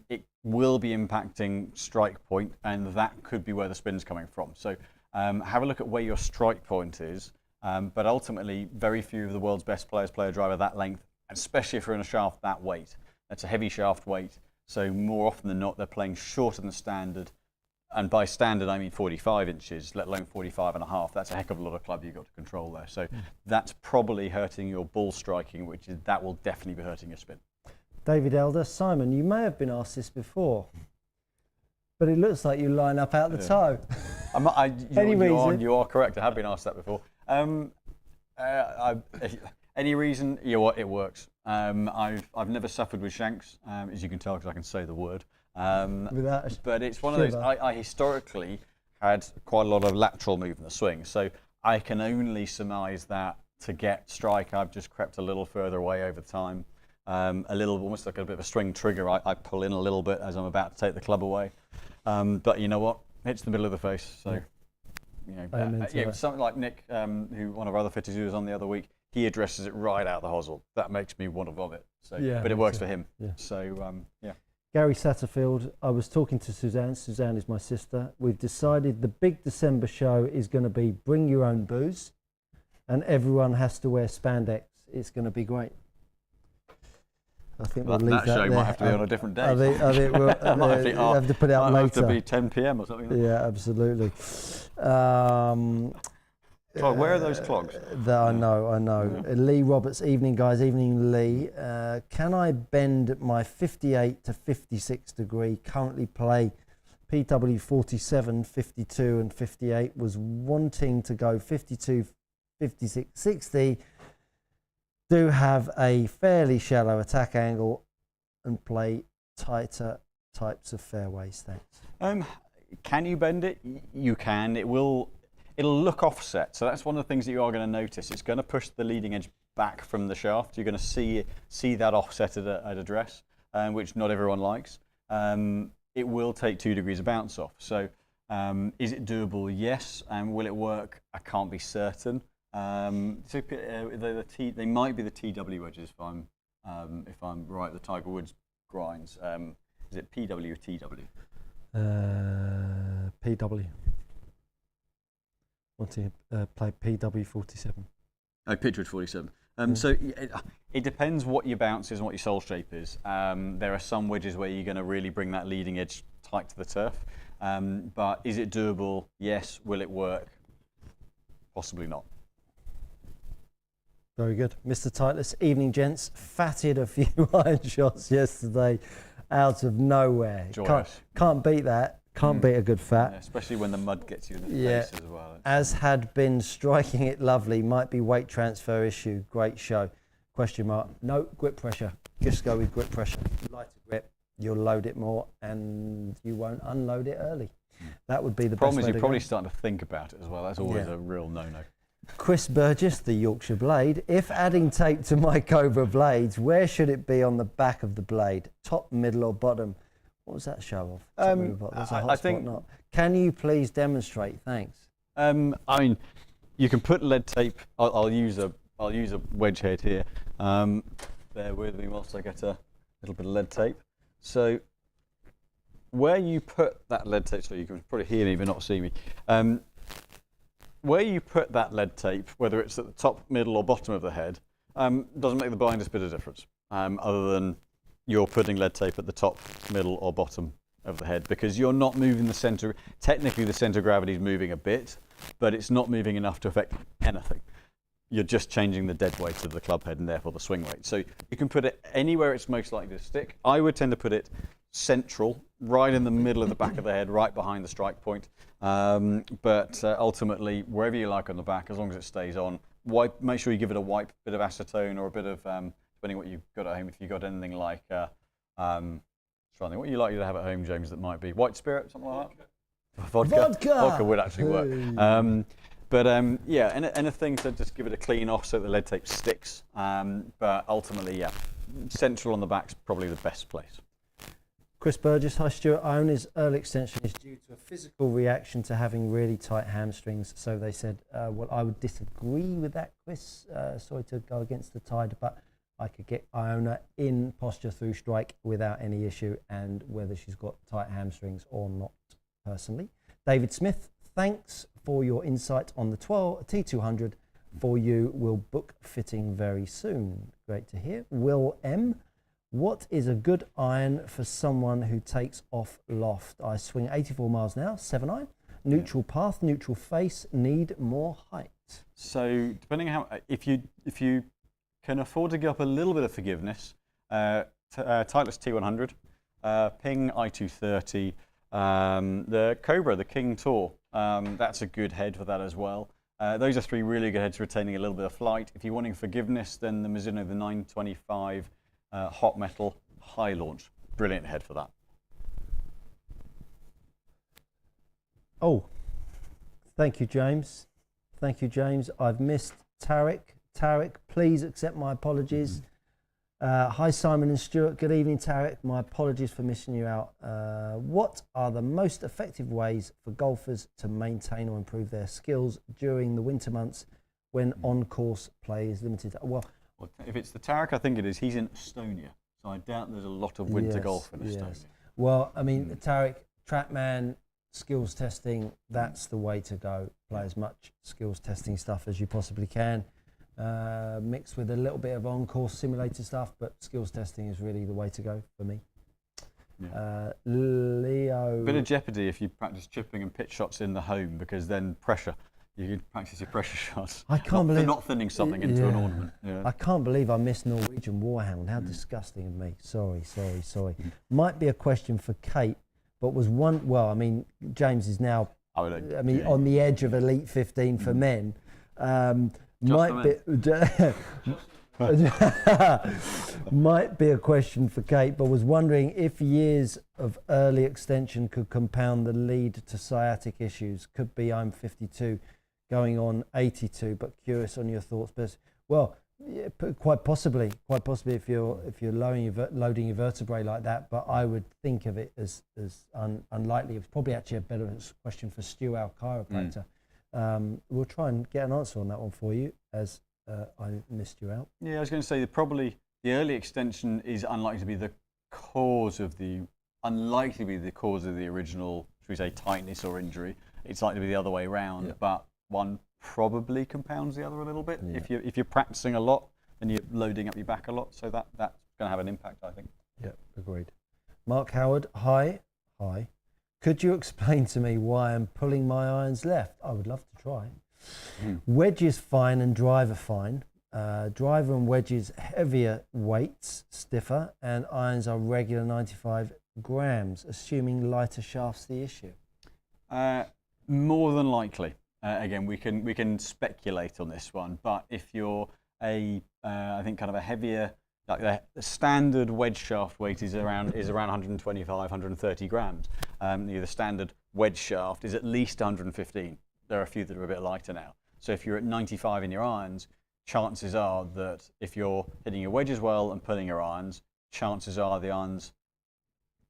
it will be impacting strike point, and that could be where the spin's coming from. So have a look at where your strike point is, but ultimately very few of the world's best players play a driver that length, especially if you're in a shaft that weight. That's a heavy shaft weight, so more often than not they're playing shorter than standard, and by standard I mean 45 inches, let alone 45.5. That's a heck of a lot of club you've got to control there. So that's probably hurting your ball striking, that will definitely be hurting your spin. David Elder, Simon, you may have been asked this before, but it looks like you line up out the toe. You are correct. I have been asked that before. Any reason? You know what? It works. I've never suffered with shanks, as you can tell, because I can say the word. But it's one of those. I historically had quite a lot of lateral movement in the swing, so I can only surmise that to get strike, I've just crept a little further away over time. A little, almost like a bit of a string trigger. I pull in a little bit as I'm about to take the club away. But you know what? Hits the middle of the face. So, something like Nick, who one of our other fitters who was on the other week, he addresses it right out the hosel. That makes me want to vomit. So, but it works for him. Yeah. So, yeah. Gary Satterfield, I was talking to Suzanne. Suzanne is my sister. We've decided the big December show is going to be bring your own booze, and everyone has to wear spandex. It's going to be great. I think we'll leave that show there. might have to be on a different day. I think we'll have to put it out might later. have to be 10 p.m. or something. Yeah, absolutely. Where are those clogs? I know. Yeah. Lee Roberts, evening guys, evening Lee. Can I bend my 58 to 56 degree? Currently play PW 47, 52 and 58. Was wanting to go 52, 56, 60. Do have a fairly shallow attack angle and play tighter types of fairways. Thanks. Can you bend it? You can. It'll look offset. So that's one of the things that you are going to notice. It's going to push the leading edge back from the shaft. You're going to see that offset at address, which not everyone likes. It will take 2 degrees of bounce off. So is it doable? Yes. Will it work? I can't be certain. They might be the TW wedges if I'm right. The Tiger Woods grinds. Is it PW or TW? PW. Want to play PW 47. Oh, Pitchwood 47. So it depends what your bounce is and what your sole shape is. There are some wedges where you're going to really bring that leading edge tight to the turf. But is it doable? Yes. Will it work? Possibly not. Very good. Mr. Titleist, evening gents. Fatted a few iron shots yesterday out of nowhere. Can't beat that. Can't beat a good fat. Yeah, especially when the mud gets you in the face as well. As had been striking it lovely. Might be weight transfer issue. Great show. Question mark. No, grip pressure. Just go with grip pressure. Lighter grip, you'll load it more and you won't unload it early. That would be the problem best is way you're probably starting to think about it as well. That's always a real no-no. Chris Burgess, the Yorkshire Blade. If adding tape to my Cobra blades, where should it be on the back of the blade? Top, middle or bottom? What was that show of? That's a hot spot, not. Can you please demonstrate? Thanks. I mean, you can put lead tape. I'll use a wedge head here. Bear with me whilst I get a little bit of lead tape. So where you put that lead tape, so you can probably hear me but not see me. Where you put that lead tape, whether it's at the top, middle or bottom of the head, doesn't make the blindest bit of difference, other than you're putting lead tape at the top, middle or bottom of the head, because you're not moving the centre. Technically the centre of gravity is moving a bit, but it's not moving enough to affect anything. You're just changing the dead weight of the club head and therefore the swing weight. So you can put it anywhere it's most likely to stick. I would tend to put it central, right in the middle of the back of the head, right behind the strike point. But ultimately, wherever you like on the back, as long as it stays on, make sure you give it a wipe, bit of acetone or a bit of, depending what you've got at home, if you've got anything like, what are you likely to have at home, James, that might be white spirit, something like that? Vodka would actually work. Yeah, anything to just give it a clean off so the lead tape sticks. But ultimately, yeah, central on the back's probably the best place. Chris Burgess, hi Stuart. Iona's early extension is due to a physical reaction to having really tight hamstrings. So they said, well, I would disagree with that, Chris. Sorry to go against the tide, but I could get Iona in posture through strike without any issue, and whether she's got tight hamstrings or not, personally. David Smith, thanks for your insight on the T200. For you, will book fitting very soon. Great to hear. Will M. What is a good iron for someone who takes off loft? I swing 84 miles an hour, 7-iron. Neutral path, neutral face, need more height. So depending how, if you can afford to give up a little bit of forgiveness, Titleist T100, Ping I230, the Cobra, the King Tour, that's a good head for that as well. Those are 3 really good heads retaining a little bit of flight. If you're wanting forgiveness, then the Mizuno, the 925 hot metal high launch, brilliant head for that. Oh, thank you, James. Thank you, James. I've missed Tarek. Tarek, please accept my apologies. Hi, Simon and Stuart. Good evening, Tarek. My apologies for missing you out. What are the most effective ways for golfers to maintain or improve their skills during the winter months when on-course play is limited? Well, if it's the Tarek, I think it is. He's in Estonia, so I doubt there's a lot of winter golf in Estonia. Yes. Well, I mean, Tarek, TrackMan, skills testing, that's the way to go. Play as much skills testing stuff as you possibly can. mixed with a little bit of on-course simulator stuff, but skills testing is really the way to go for me. Yeah. Leo. Bit of jeopardy if you practice chipping and pitch shots in the home, because then pressure. You can practice your pressure shots. I can't believe not thinning something into an ornament. Yeah. I can't believe I missed Norwegian Warhound. How disgusting of me. Sorry. Might be a question for Kate, but was one. Well, I mean, James is now. On the edge of Elite 15 for men. Might be a question for Kate, but was wondering if years of early extension could compound the lead to sciatic issues. Could be I'm 52, going on 82, but curious on your thoughts. But well, yeah, quite possibly if you're loading your vertebrae like that. But I would think of it as unlikely. It's probably actually a better question for Stu, our chiropractor. We'll try and get an answer on that one for you, as I missed you out. Yeah, I was going to say that probably the early extension is unlikely to be the cause of the original, should we say, tightness or injury. It's likely to be the other way around, but one probably compounds the other a little bit. Yeah. If you're practicing a lot, then you're loading up your back a lot, so that's going to have an impact, I think. Yeah, agreed. Mark Howard, hi. Could you explain to me why I'm pulling my irons left? I would love to try. Wedges fine and driver fine. Driver and wedges heavier weights, stiffer, and irons are regular 95 grams, assuming lighter shafts the issue. More than likely. Again, we can speculate on this one, but if you're I think kind of a heavier, like the standard wedge shaft weight is around 125, 130 grams. The standard wedge shaft is at least 115. There are a few that are a bit lighter now. So if you're at 95 in your irons, chances are that if you're hitting your wedges well and pulling your irons, chances are the irons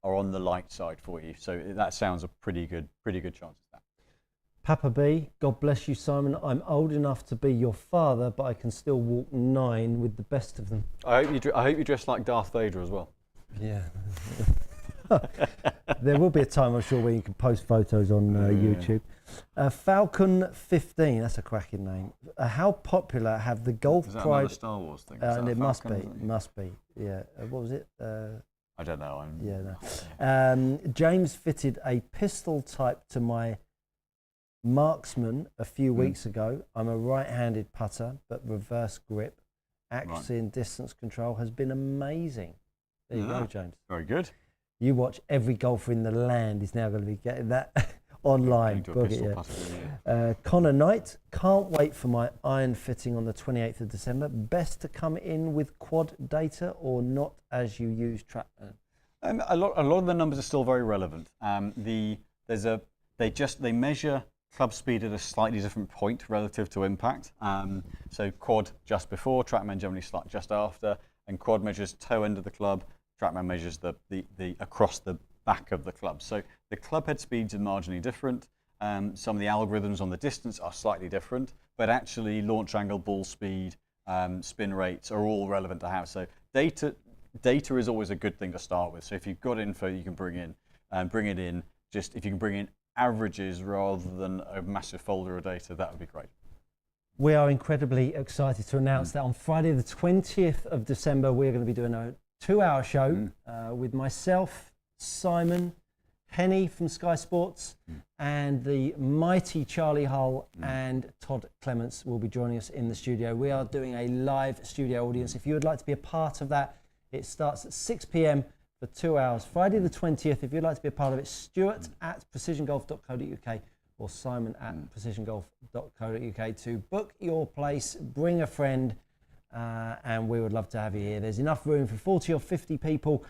are on the light side for you. So that sounds a pretty good chance of that. Papa B, God bless you, Simon. I'm old enough to be your father, but I can still walk 9 with the best of them. I hope you dress like Darth Vader as well. Yeah. There will be a time, I'm sure, where you can post photos on YouTube. Falcon 15, that's a cracking name. How popular have the golf Is that pride? another Star Wars thing? And it must be. Yeah. What was it? I don't know. James fitted a pistol type to my Marksman a few weeks ago. I'm a right-handed putter, but reverse grip. Accuracy and distance control has been amazing. There you go, James. Very good. You watch, every golfer in the land is now going to be getting that online. Connor Knight, can't wait for my iron fitting on the 28th of December. Best to come in with quad data or not as you use TrackMan? A lot of the numbers are still very relevant. They measure club speed at a slightly different point relative to impact. So quad just before, TrackMan generally just after, and quad measures toe end of the club. TrackMan measures the across the back of the club. So the club head speeds are marginally different. Some of the algorithms on the distance are slightly different, but actually launch angle, ball speed, spin rates are all relevant to have. So data is always a good thing to start with. So if you've got info you can bring in, bring it in. Just if you can bring in averages rather than a massive folder of data, that would be great. We are incredibly excited to announce that on Friday the 20th of December, we're going to be doing a 2-hour show with myself, Simon, Henny from Sky Sports, and the mighty Charlie Hull and Todd Clements will be joining us in the studio. We are doing a live studio audience. If you would like to be a part of that, it starts at 6 p.m. for 2 hours. Friday the 20th, if you'd like to be a part of it, Stuart at precisiongolf.co.uk or Simon at precisiongolf.co.uk to book your place, bring a friend, and we would love to have you here. There's enough room for 40 or 50 people.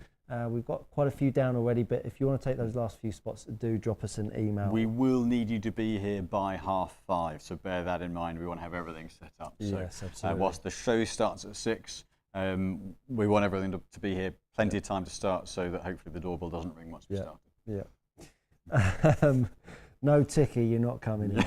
We've got quite a few down already, but if you want to take those last few spots, do drop us an email. We will need you to be here by 5:30, so bear that in mind. We want to have everything set up. Yes, so, absolutely. Whilst the show starts at 6, we want everything to be here, plenty of time to start, so that hopefully the doorbell doesn't ring once we start. Yeah. No ticky, you're not coming in.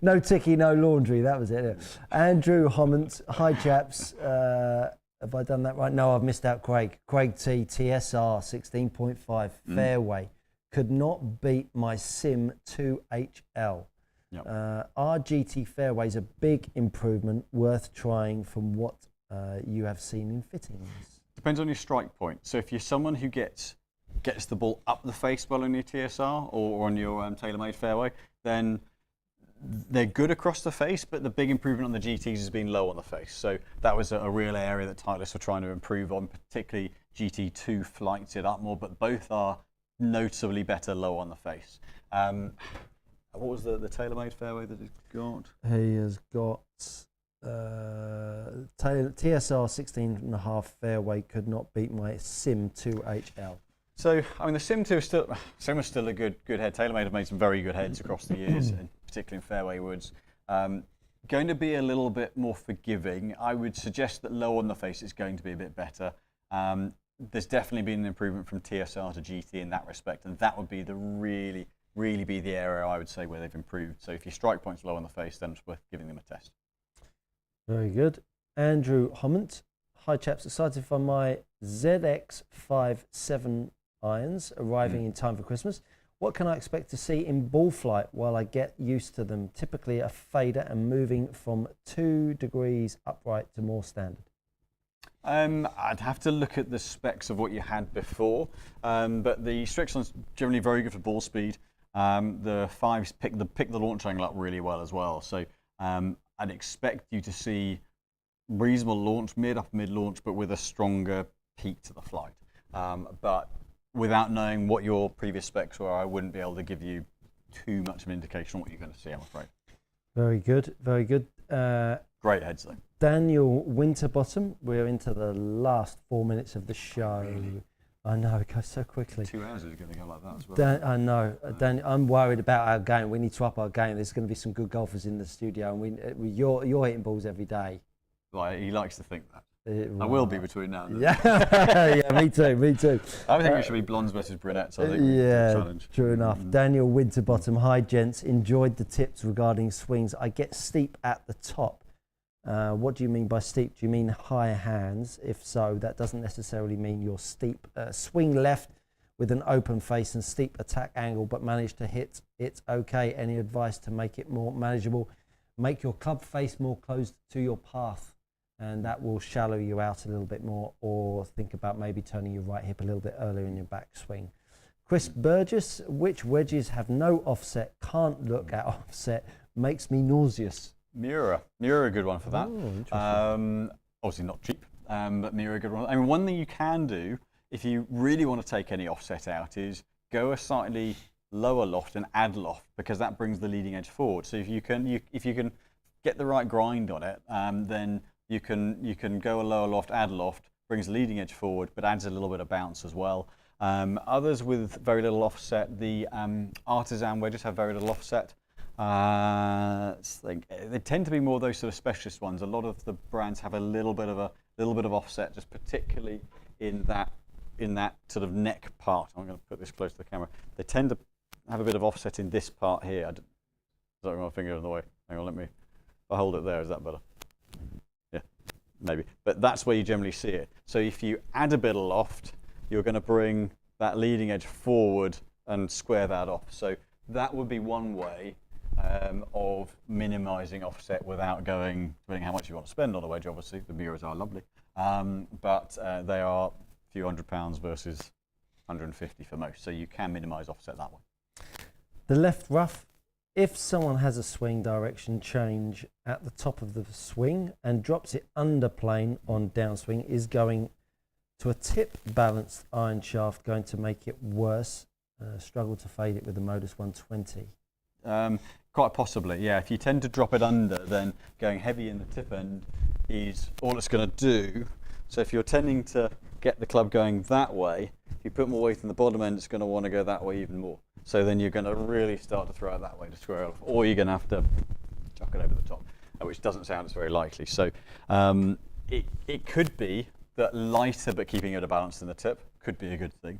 No ticky, no laundry. That was it. Andrew Hommant, hi chaps. Have I done that right? No, I've missed out Craig. Craig T, TSR 16.5, fairway. Could not beat my Sim 2HL. Yep. Are GT fairways a big improvement worth trying from what you have seen in fittings? Depends on your strike point. So if you're someone who gets the ball up the face well on your TSR or on your TaylorMade fairway, then they're good across the face, but the big improvement on the GTs has been low on the face. So that was a real area that Titleist were trying to improve on, particularly GT2 flights it up more, but both are noticeably better low on the face. What was the TaylorMade fairway that he's got? He has got TSR 16.5 fairway could not beat my Sim 2HL. So, I mean, the Sim 2 was still a good head. TaylorMade have made some very good heads across the years, and particularly in fairway woods. Going to be a little bit more forgiving. I would suggest that low on the face is going to be a bit better. There's definitely been an improvement from TSR to GT in that respect, and that would be the really be the area I would say where they've improved. So if your strike point's low on the face, then it's worth giving them a test. Very good. Andrew Hommant. Hi chaps, excited for my ZX57 irons arriving in time for Christmas. What can I expect to see in ball flight while I get used to them? Typically a fader and moving from 2 degrees upright to more standard. I'd have to look at the specs of what you had before, but the Strixon's generally very good for ball speed. The 5s pick the launch angle up really well as well. So I'd expect you to see reasonable launch, mid launch, but with a stronger peak to the flight. But without knowing what your previous specs were, I wouldn't be able to give you too much of an indication on what you're going to see, I'm afraid. Very good, very good. Great heads though. Daniel Winterbottom, we're into the last 4 minutes of the show. Really? I know, it goes so quickly. 2 hours is going to go like that as well. I know. I'm worried about our game. We need to up our game. There's going to be some good golfers in the studio, and you're hitting balls every day. Like, he likes to think that. I will be between now and then. Yeah, yeah, me too. I think it should be blondes versus brunettes. I think challenge. True enough. Daniel Winterbottom, hi gents. Enjoyed the tips regarding swings. I get steep at the top. What do you mean by steep? Do you mean high hands? If so, that doesn't necessarily mean you're steep. Swing left with an open face and steep attack angle, but manage to hit it okay. Any advice to make it more manageable? Make your club face more close to your path, and that will shallow you out a little bit more, or think about maybe turning your right hip a little bit earlier in your backswing. Chris Burgess, which wedges have no offset, can't look at offset, makes me nauseous? Miura, a good one for that. Obviously not cheap, but Miura, a good one. I mean, one thing you can do if you really want to take any offset out is go a slightly lower loft and add loft, because that brings the leading edge forward. So if you can get the right grind on it, then you can go a lower loft, add loft, brings the leading edge forward, but adds a little bit of bounce as well. Others with very little offset, the artisan wedges have very little offset. They tend to be more those sort of specialist ones. A lot of the brands have a little bit of offset, just particularly in that sort of neck part. I'm going to put this close to the camera. They tend to have a bit of offset in this part here. I don't want my finger in the way. Hang on, if I hold it there, is that better? Yeah, maybe. But that's where you generally see it. So if you add a bit of loft, you're going to bring that leading edge forward and square that off. So that would be one way of minimizing offset without going, depending how much you want to spend on a wedge. Obviously, the Miuras are lovely, but they are a few £100 versus 150 for most. So you can minimize offset that way. The left rough, if someone has a swing direction change at the top of the swing and drops it under plane on downswing, is going to a tip balanced iron shaft going to make it worse? Struggle to fade it with the Modus 120. Quite possibly, yeah. If you tend to drop it under, then going heavy in the tip end is all it's going to do. So if you're tending to get the club going that way, if you put more weight in the bottom end, it's going to want to go that way even more. So then you're going to really start to throw it that way to square it off, or you're going to have to chuck it over the top, which doesn't sound as very likely. So it could be that lighter but keeping it a balance in the tip could be a good thing.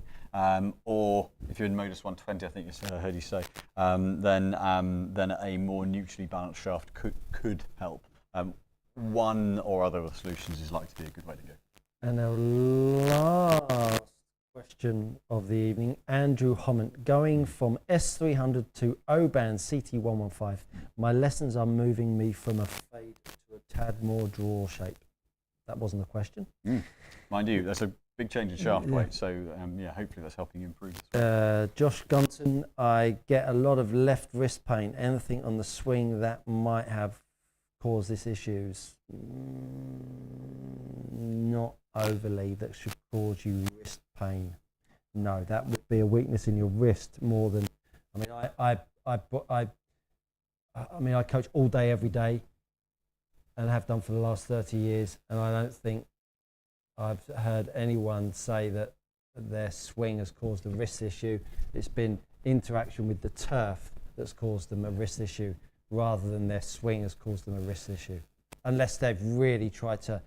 Or if you're in Modus 120, I think I heard you say, then a more neutrally balanced shaft could help. One or other of the solutions is likely to be a good way to go. And our last question of the evening. Andrew Hommant, going from S300 to O-band CT115. My lessons are moving me from a fade to a tad more draw shape. That wasn't a question. Mind you, that's a big change in shaft weight, so yeah, hopefully that's helping you improve. Josh Gunton, I get a lot of left wrist pain. Anything on the swing that might have caused this issues? Not overly that should cause you wrist pain. No, that would be a weakness in your wrist more than. I mean, I coach all day, every day, and have done for the last 30 years, and I don't think I've heard anyone say that their swing has caused a wrist issue. It's been interaction with the turf that's caused them a wrist issue, rather than their swing has caused them a wrist issue, unless they've really tried to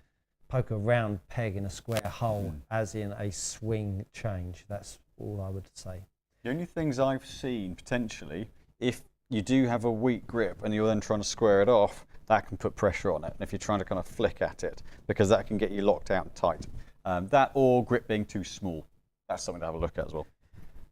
poke a round peg in a square hole, as in a swing change. That's all I would say. The only things I've seen potentially, if you do have a weak grip and you're then trying to square it off, that can put pressure on it. And if you're trying to kind of flick at it, because that can get you locked out and tight. That or grip being too small. That's something to have a look at as well.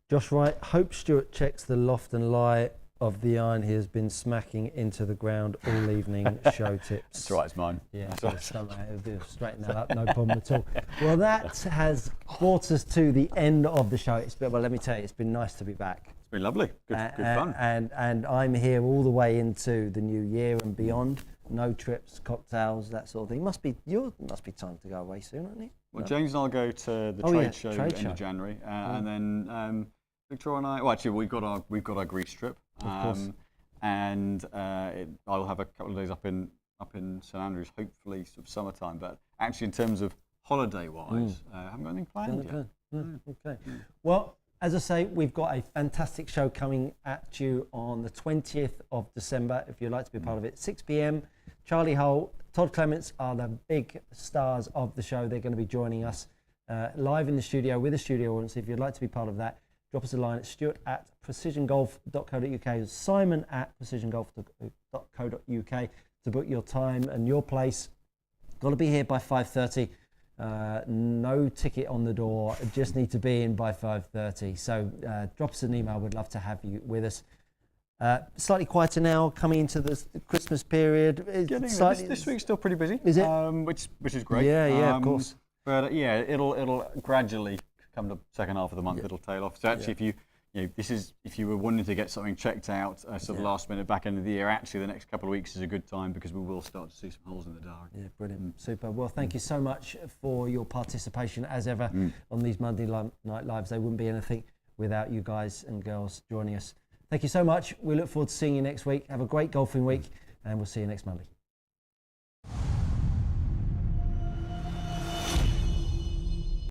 Josh Wright, hope Stuart checks the loft and lie of the iron he has been smacking into the ground all evening. Show tips. That's right, it's mine. Yeah, straighten that up, no problem at all. Well, that has brought us to the end of the show. Well, let me tell you, it's been nice to be back. It's been lovely, good fun. And I'm here all the way into the new year and beyond. No trips, cocktails, that sort of thing. Must be time to go away soon, isn't it? Well, no. James and I'll go to the trade show end of January, and then Victoria and I. Well, actually, we've got our Greece trip, and I'll have a couple of days up in St Andrews, hopefully sort of summertime. But actually, in terms of holiday-wise, I haven't got anything planned yet. Okay. Well, as I say, we've got a fantastic show coming at you on the 20th of December. If you'd like to be part of it, 6 p.m. Charlie Hull, Todd Clements are the big stars of the show. They're going to be joining us live in the studio with a studio audience. If you'd like to be part of that, drop us a line at stuart@precisiongolf.co.uk, simon@precisiongolf.co.uk to book your time and your place. Got to be here by 5:30. No ticket on the door, just need to be in by 5:30. So drop us an email, we'd love to have you with us. Slightly quieter now, coming into the Christmas period. This week's still pretty busy. Is it? Which is great. Yeah, of course. But yeah, it'll gradually come to the second half of the month. It'll tail off. So actually, if you were wanting to get something checked out sort of last minute back end of the year, actually the next couple of weeks is a good time, because we will start to see some holes in the diary. Yeah, brilliant, super. Well, thank you so much for your participation as ever on these Monday Night Lives. They wouldn't be anything without you guys and girls joining us. Thank you so much. We look forward to seeing you next week. Have a great golfing week, and we'll see you next Monday.